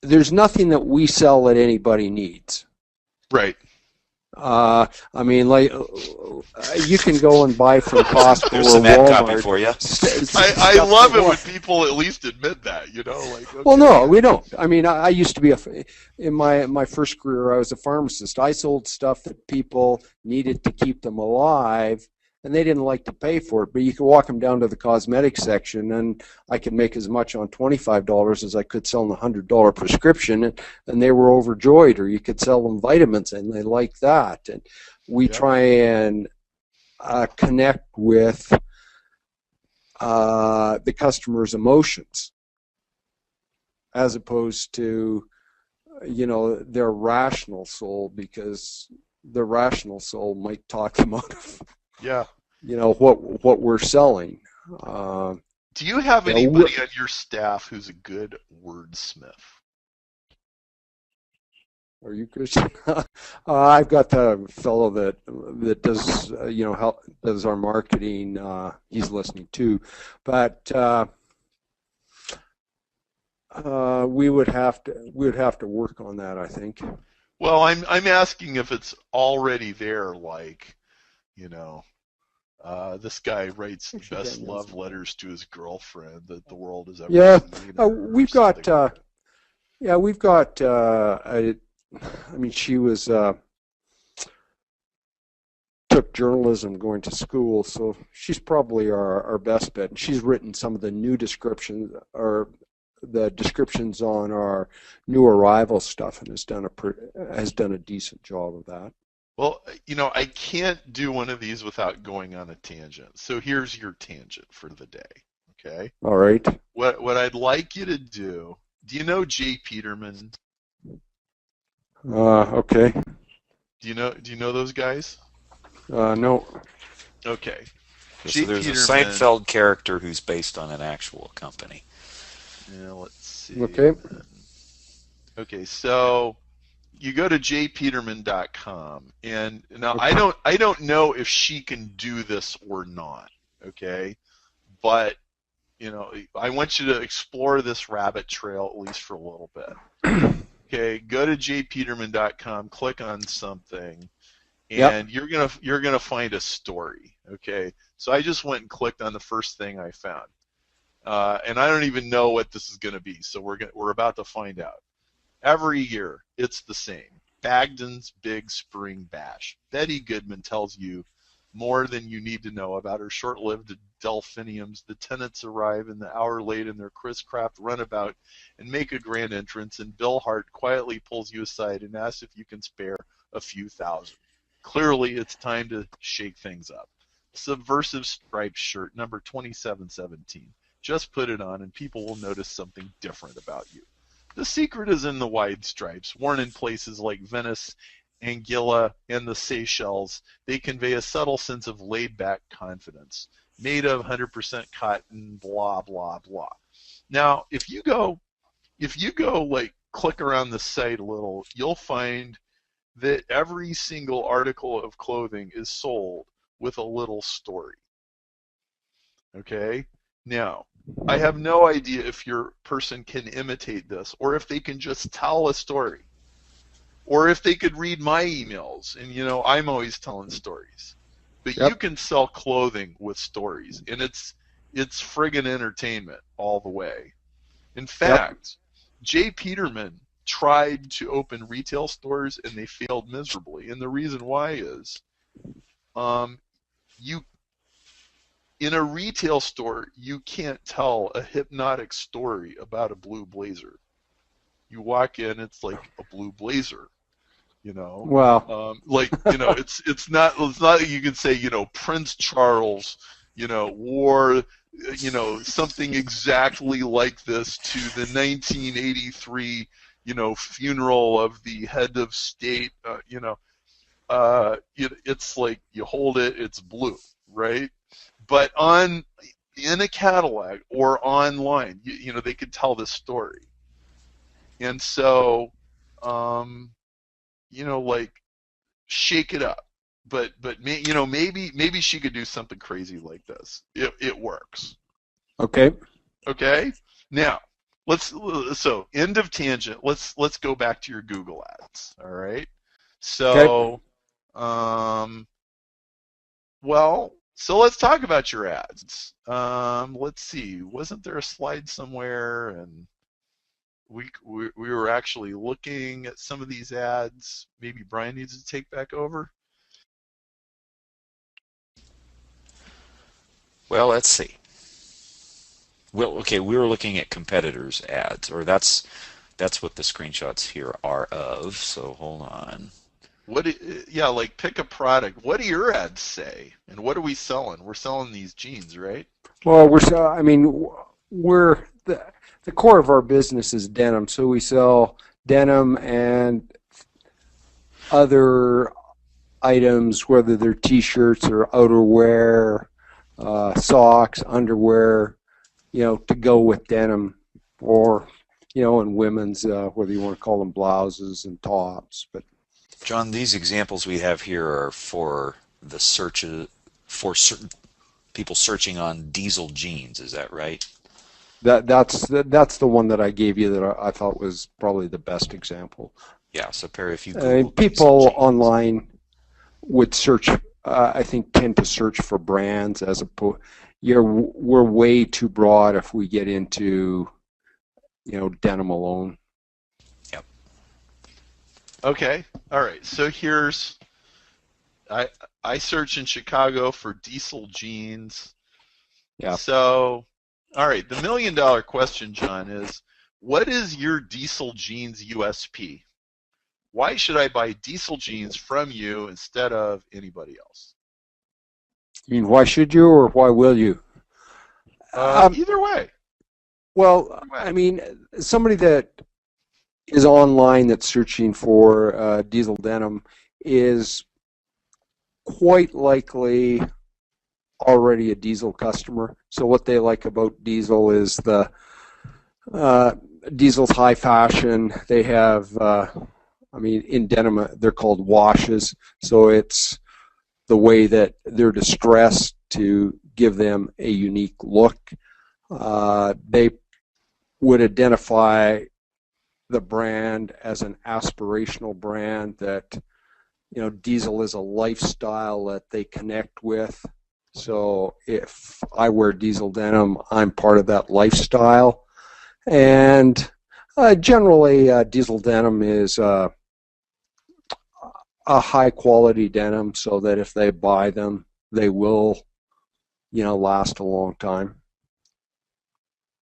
there's nothing that we sell that anybody needs. Right. I mean, like, you can go and buy from Costco There's or some ad Walmart. copy for you. I love it when people at least admit that, like. Okay. Well, no, we don't. I mean, I used to be in my first career, I was a pharmacist. I sold stuff that people needed to keep them alive, and they didn't like to pay for it. But you could walk them down to the cosmetic section, and I could make as much on $25 as I could sell in a $100 prescription, and they were overjoyed. Or you could sell them vitamins, and they like that. And we try and connect with the customer's emotions, as opposed to, their rational soul, because the rational soul might talk them out of what we're selling. Do you have anybody on your staff who's a good wordsmith? Are you Christian? I've got the fellow that does does our marketing. He's listening too, but we would have to work on that, I think. Well, I'm asking if it's already there, like, this guy writes the best love letters to his girlfriend that the world has ever seen. We've got I mean, she was took journalism going to school, so she's probably our best bet. And she's written some of the new descriptions, or the descriptions on our new arrival stuff, and has done a decent job of that. Well, I can't do one of these without going on a tangent. So here's your tangent for the day. Okay. All right. What I'd like you to do. Do you know Jay Peterman? Okay. Do you know those guys? No. Okay. So there's a Seinfeld character who's based on an actual company. Yeah, let's see. Okay. Okay, so you go to jpeterman.com, and now I don't know if she can do this or not. Okay, but I want you to explore this rabbit trail at least for a little bit. Okay, go to jpeterman.com, click on something, and you're gonna find a story. Okay, so I just went and clicked on the first thing I found, and I don't even know what this is gonna be. So we're about to find out. Every year, it's the same. Bagden's Big Spring Bash. Betty Goodman tells you more than you need to know about her short-lived delphiniums. The tenants arrive an hour late in their Chris Craft runabout and make a grand entrance, and Bill Hart quietly pulls you aside and asks if you can spare a few thousand. Clearly, it's time to shake things up. Subversive striped shirt, number 2717. Just put it on and people will notice something different about you. The secret is in the wide stripes, worn in places like Venice, Anguilla, and the Seychelles. They convey a subtle sense of laid-back confidence. Made of 100% cotton, blah, blah, blah. Now, if you go like click around the site a little, you'll find that every single article of clothing is sold with a little story. Okay? Now, I have no idea if your person can imitate this or if they can just tell a story or if they could read my emails. And, I'm always telling stories. But you can sell clothing with stories, and it's friggin' entertainment all the way. In fact, Jay Peterman tried to open retail stores, and they failed miserably. And the reason why is in a retail store, you can't tell a hypnotic story about a blue blazer. You walk in, it's like a blue blazer, Wow. It's not that you can say, Prince Charles, wore, something exactly like this to the 1983, funeral of the head of state. It's like you hold it, it's blue, right? But in a catalog or online, they could tell this story. And so, shake it up. But maybe she could do something crazy like this. It works. Okay. Okay. Now, end of tangent. Let's go back to your Google ads. All right. So, so let's talk about your ads. Let's see. Wasn't there a slide somewhere? And we were actually looking at some of these ads. Maybe Brian needs to take back over. Well, let's see. Well, okay, we were looking at competitors' ads, or that's what the screenshots here are of. So hold on. Pick a product. What do your ads say? And what are we selling? We're selling these jeans, right? Well, we're the core of our business is denim, so we sell denim and other items, whether they're T-shirts or outerwear, socks, underwear, to go with denim, or in women's, whether you want to call them blouses and tops. But John, these examples we have here are for the for certain people searching on diesel jeans. Is that right? That's the one that I gave you that I thought was probably the best example. Yeah. So Perry, if you Google people online would search, I think, tend to search for brands as opposed. We're way too broad if we get into denim alone. Yep. Okay. All right. So here's I search in Chicago for diesel jeans. Yeah. So, all right. The $1 million question, John, is what is your diesel jeans USP? Why should I buy diesel jeans from you instead of anybody else? You mean why should you or why will you? Either way. Well, I mean, somebody that is online that's searching for diesel denim is quite likely already a diesel customer. So what they like about diesel is the diesel's high fashion. They have, in denim they're called washes. So it's the way that they're distressed to give them a unique look. They would identify the brand as an aspirational brand that, diesel is a lifestyle that they connect with. So if I wear diesel denim, I'm part of that lifestyle. And generally, diesel denim is a high quality denim, so that if they buy them, they will, last a long time.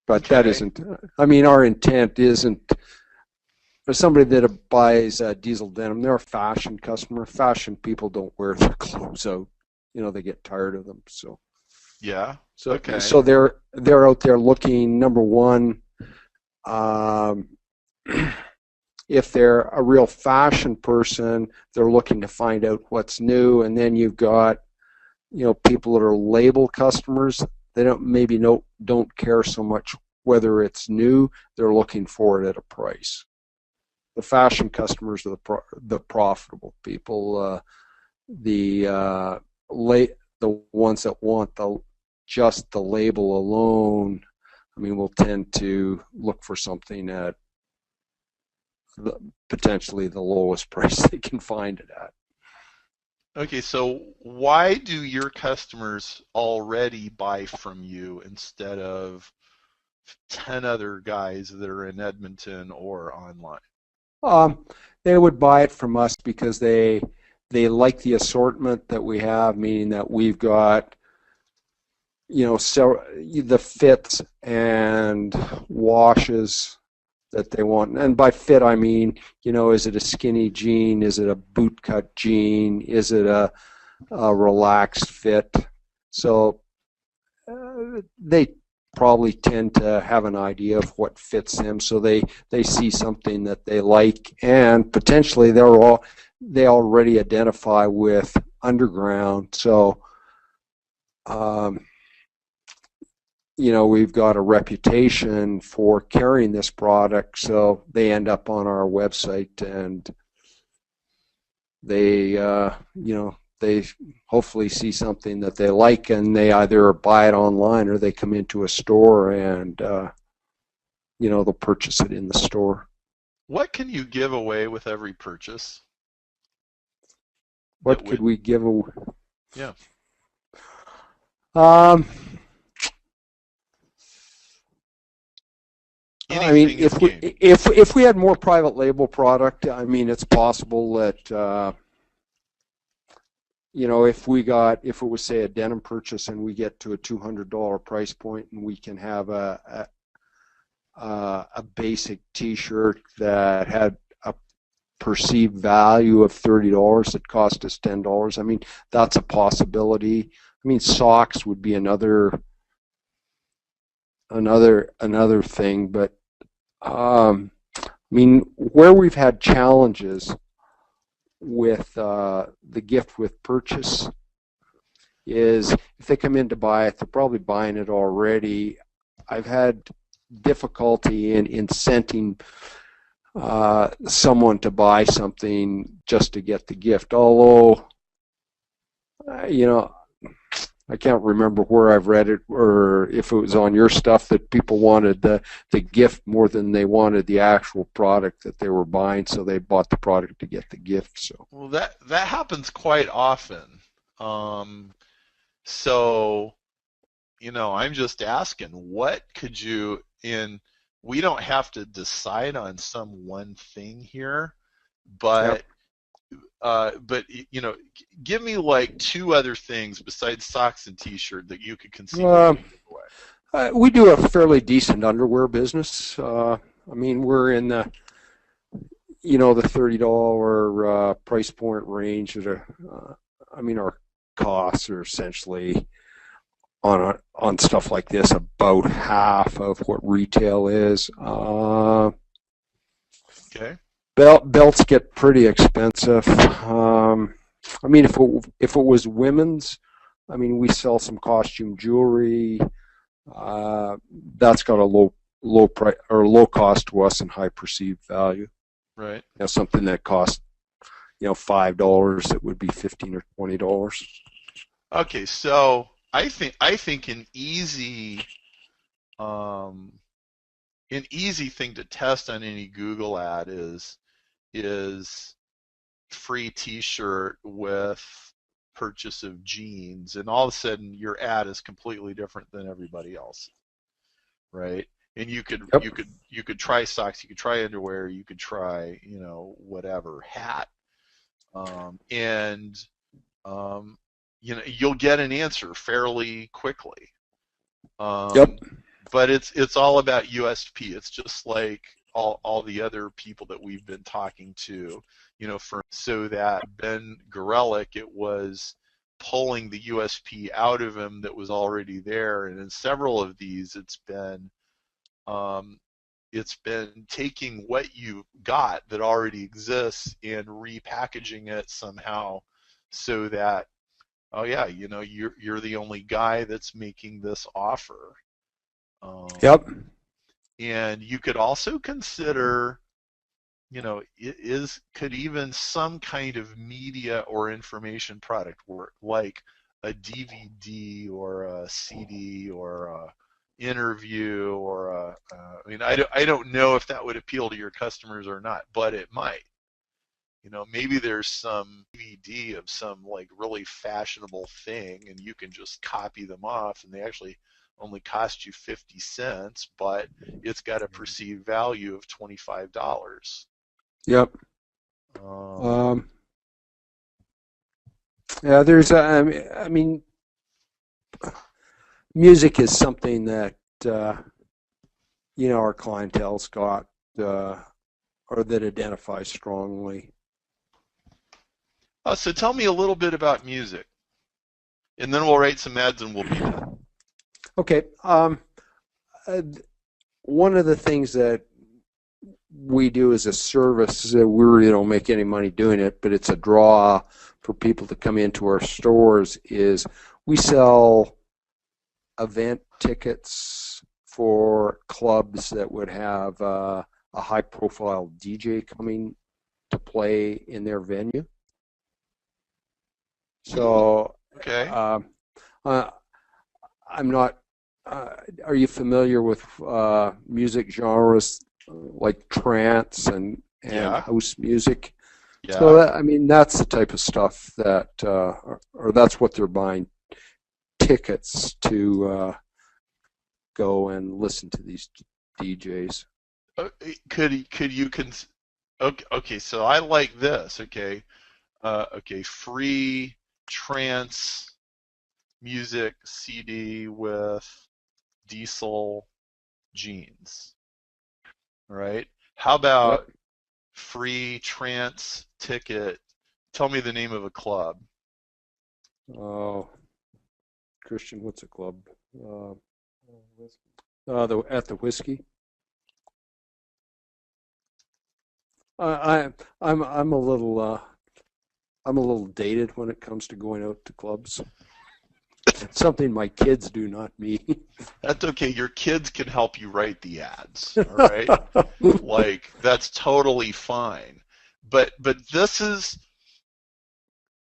But that isn't, our intent isn't, for somebody that buys diesel denim, they're a fashion customer. Fashion people don't wear their clothes out. They get tired of them. So Yeah. So Okay. so they're out there looking, number one, if they're a real fashion person, they're looking to find out what's new, and then you've got, people that are label customers. They don't care so much whether it's new. They're looking for it at a price. The fashion customers are the profitable people. The ones that want just the label alone, will tend to look for something at potentially the lowest price they can find it at. Okay, so why do your customers already buy from you instead of 10 other guys that are in Edmonton or online? They would buy it from us because they like the assortment that we have, meaning that we've got, so the fits and washes that they want. And by fit, I mean, is it a skinny jean? Is it a boot cut jean? Is it a relaxed fit? So they probably tend to have an idea of what fits them, so they see something that they like, and potentially they already identify with Underground. So we've got a reputation for carrying this product, so they end up on our website, and they they hopefully see something that they like, and they either buy it online or they come into a store and they'll purchase it in the store. What can you give away with every purchase? What could we give away? Yeah. If we had more private label product, it's possible that if it was, say, a denim purchase and we get to a $200 price point, and we can have a basic T-shirt that had a perceived value of $30 that cost us $10. That's a possibility. Socks would be another thing, but where we've had challenges with the gift with purchase is if they come in to buy it, they're probably buying it already. I've had difficulty in incenting someone to buy something just to get the gift, although I can't remember where I've read it, or if it was on your stuff, that people wanted the gift more than they wanted the actual product that they were buying, so they bought the product to get the gift. So, well, that happens quite often. So, I'm just asking, what could you, we don't have to decide on some one thing here, but give me like two other things besides socks and T-shirt that you could conceivably give away. We do a fairly decent underwear business. We're in the the $30 price point range. Our costs are essentially on stuff like this about half of what retail is. Okay. Belts get pretty expensive. If it was women's, we sell some costume jewelry. That's got a low price or low cost to us and high perceived value. Right. Something that costs $5, it would be $15 or $20. Okay, so I think an easy an easy thing to test on any Google ad is free T-shirt with purchase of jeans, and all of a sudden your ad is completely different than everybody else, right? And you could Yep. you could try socks, you could try underwear, you could try whatever hat, and you'll get an answer fairly quickly. Yep. But it's all about USP. It's just like all the other people that we've been talking to, so that Ben Gorelick, it was pulling the USP out of him that was already there, and in several of these, it's been taking what you got that already exists and repackaging it somehow, so that, oh yeah, you're the only guy that's making this offer. Yep. And you could also consider, could even some kind of media or information product work, like a DVD or a CD or a interview or I don't know if that would appeal to your customers or not, but it might. Maybe there's some DVD of some like really fashionable thing, and you can just copy them off, and they actually only cost you 50 cents, but it's got a perceived value of $25. Yep. Yeah, there's, I mean, music is something that, our clientele's got, or that identifies strongly. So tell me a little bit about music, and then we'll write some ads and we'll be done. Okay. One of the things that we do as a service, we really don't make any money doing it, but it's a draw for people to come into our stores, is we sell event tickets for clubs that would have a high-profile DJ coming to play in their venue. So, okay. I'm not. Are you familiar with music genres like trance and house music? Yeah. So that's the type of stuff that, or that's what they're buying tickets to go and listen to these DJs. Could you okay? So I like this. Okay. Free trance music CD with diesel jeans. All right. How about free trance ticket? Tell me the name of a club. Oh, Christian, what's a club? At the Whiskey. I'm a little dated when it comes to going out to clubs. Something my kids do, not me. That's okay. Your kids can help you write the ads. All right. Like, that's totally fine. But this is,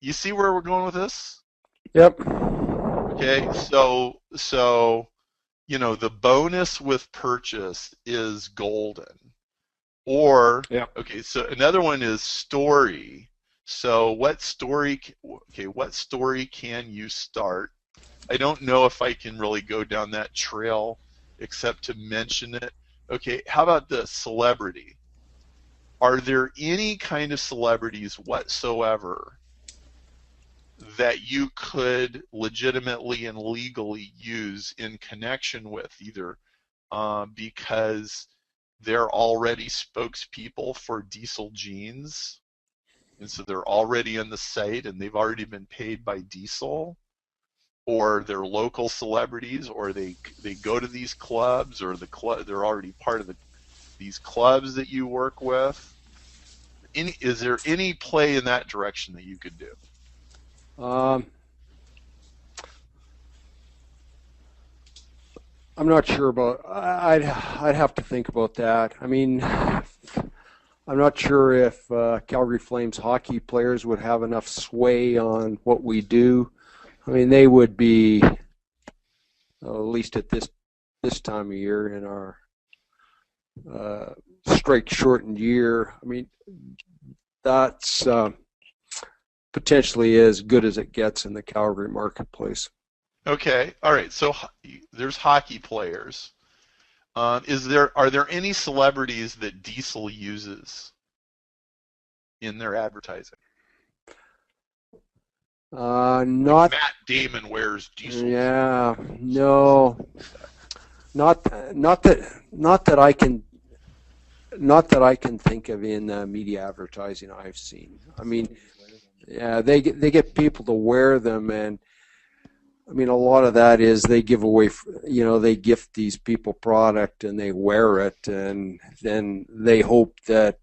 you see where we're going with this? Yep. Okay. So the bonus with purchase is golden. Or okay. So another one is story. So what story can you start? I don't know if I can really go down that trail except to mention it. Okay, how about the celebrity? Are there any kind of celebrities whatsoever that you could legitimately and legally use in connection with, either because they're already spokespeople for Diesel Jeans, and so they're already on the site and they've already been paid by Diesel, or they're local celebrities, or they go to these clubs, or they're already part of these clubs that you work with? Is there any play in that direction that you could do? I'm not sure about. I'd have to think about that. I mean, I'm not sure if Calgary Flames hockey players would have enough sway on what we do. I mean, they would be, at least at this this time of year in our strike shortened year. I mean, that's potentially as good as it gets in the Calgary marketplace. Okay, all right. So there's hockey players. Are there any celebrities that Diesel uses in their advertising? Not. Like Matt Damon wears Diesel. Yeah, no, not that I can. Not that I can think of in media advertising I've seen. I mean, yeah, they get people to wear them, and I mean a lot of that is they give away, they gift these people product and they wear it, and then they hope that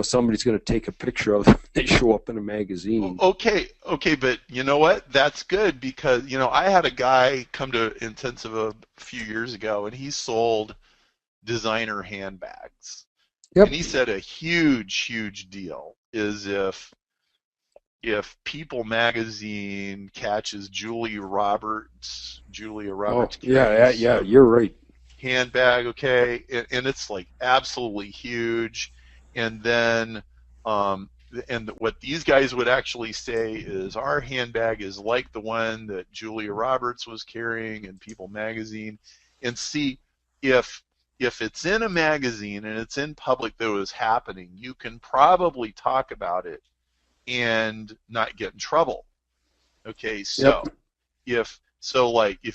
somebody's going to take a picture of them. They show up in a magazine. Okay, but you know what? That's good because I had a guy come to Intensive a few years ago, and he sold designer handbags. Yep. And he said a huge deal is if People magazine catches Julia Roberts yeah, you're right. handbag, okay, and it's like absolutely huge, and then and what these guys would actually say is our handbag is like the one that Julia Roberts was carrying in People magazine, and see if it's in a magazine and it's in public that it was happening, you can probably talk about it and not get in trouble. Okay, so if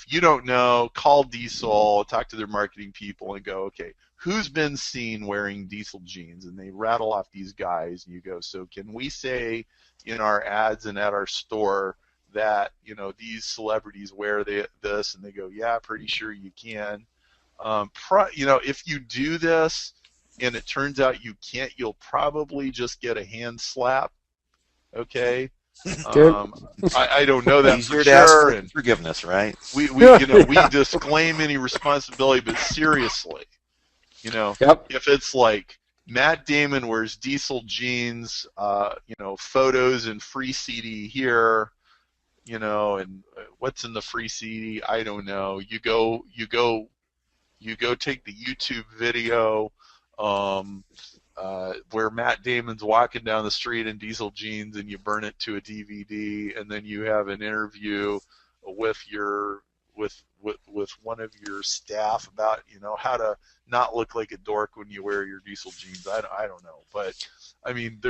you don't know, call Diesel, talk to their marketing people, and go, okay, who's been seen wearing Diesel jeans? And they rattle off these guys, and you go, so can we say in our ads and at our store that these celebrities wear this? And they go, yeah, pretty sure you can. If you do this and it turns out you can't, you'll probably just get a hand slap. Okay. I don't know that Easier for to ask sure. for And forgiveness, right? we disclaim any responsibility, but seriously, if it's like Matt Damon wears Diesel jeans, photos and free CD here, and what's in the free CD? I don't know. You go take the YouTube video where Matt Damon's walking down the street in Diesel jeans, and you burn it to a DVD, and then you have an interview with one of your staff about how to not look like a dork when you wear your Diesel jeans. I don't know, but I mean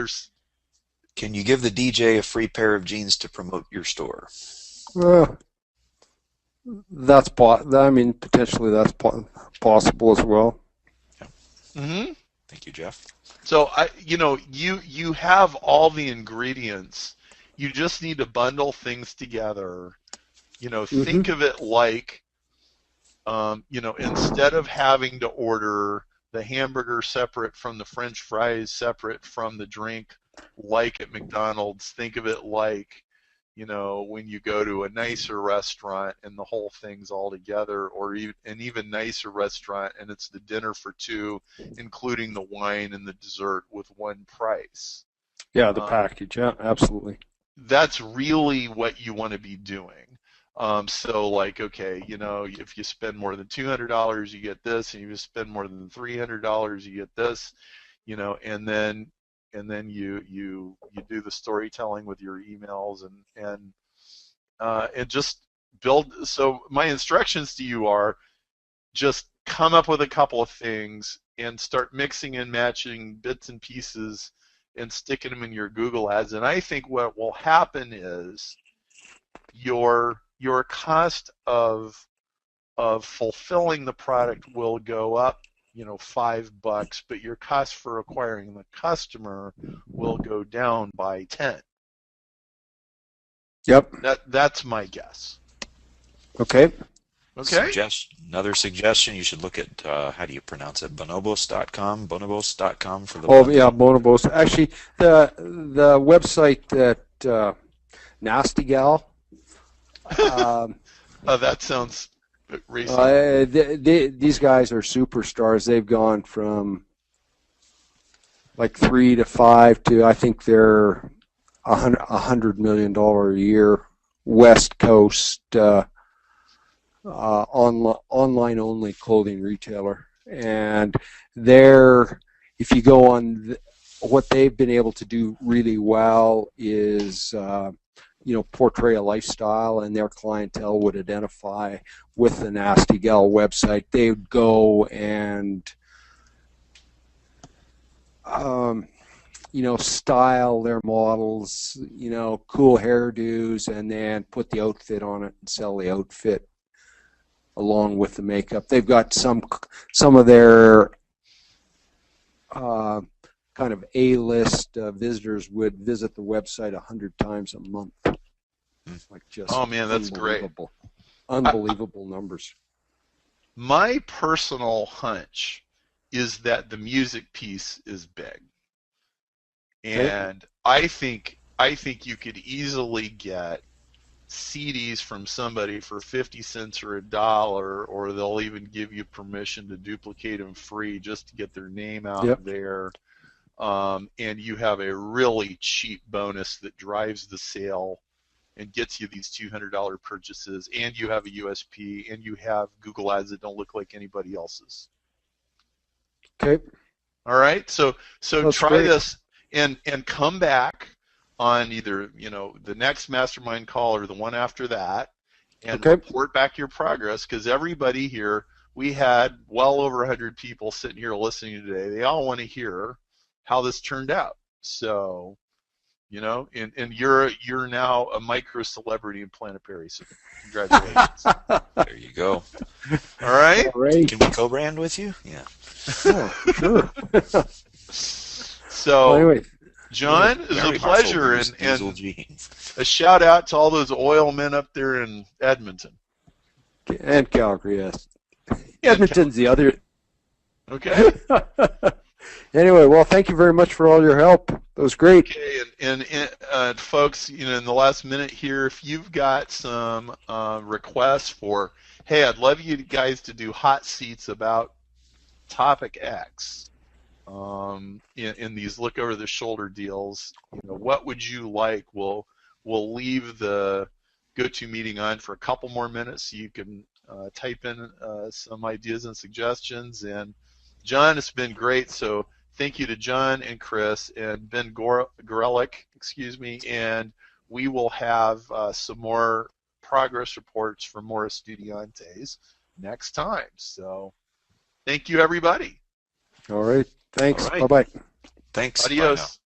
Can you give the DJ a free pair of jeans to promote your store? Potentially that's possible as well. Yeah. Mm-hmm. Thank you, Jeff. So you have all the ingredients. You just need to bundle things together. Think of it like, instead of having to order the hamburger separate from the French fries, separate from the drink, like at McDonald's, think of it like, when you go to a nicer restaurant and the whole thing's all together, or an even nicer restaurant and it's the dinner for two, including the wine and the dessert with one price. Yeah, the package. Yeah, absolutely. That's really what you want to be doing. So like, okay, if you spend more than $200, you get this, and if you spend more than $300, you get this, and then you do the storytelling with your emails and just build. So my instructions to you are just come up with a couple of things and start mixing and matching bits and pieces and sticking them in your Google ads. And I think what will happen is your cost of fulfilling the product will go up, $5, but your cost for acquiring the customer will go down by 10. Yep. That's my guess. Okay. Another suggestion, you should look at, how do you pronounce it, bonobos.com for the Bonobos. Actually, the website that Nasty Gal. That sounds racist. These guys are superstars. They've gone from like 3 to 5 to, I think they're $100 million a year West Coast online only clothing retailer, and if you go on, what they've been able to do really well is portray a lifestyle, and their clientele would identify with the Nasty Gal website. They would go and style their models, cool hairdos, and then put the outfit on it and sell the outfit along with the makeup. They've got some of their kind of A-list visitors would visit the website 100 times a month. Like just oh man, that's great. Unbelievable numbers. My personal hunch is that the music piece is big. And I think you could easily get CDs from somebody for 50 cents or $1, or they'll even give you permission to duplicate them free just to get their name out there. And you have a really cheap bonus that drives the sale and gets you these $200 purchases, and you have a USP, and you have Google ads that don't look like anybody else's. Okay. All right. So That's try great. this and come back on either the next mastermind call or the one after that, and report back your progress, because everybody here, we had well over 100 people sitting here listening today. They all want to hear how this turned out. So, and you're now a micro celebrity in Planet Perry. So congratulations. There you go. All right. All right. Can we co-brand with you? Yeah. Oh, sure. So, well, anyway, John, it was a pleasure, and genes. a shout out to all those oil men up there in Edmonton. And Calgary, yes. Edmonton's the other. Okay. Anyway, well, thank you very much for all your help. That was great. Okay, and folks, in the last minute here, if you've got some requests for, hey, I'd love you guys to do hot seats about topic X in these look over the shoulder deals, what would you like? We'll leave the GoToMeeting on for a couple more minutes so you can type in some ideas and suggestions. And John, it's been great. So thank you to John and Chris and Ben Gorelick, and we will have some more progress reports from more Estudiantes next time. So thank you, everybody. All right. Thanks. All right. Bye-bye. Thanks. Adios.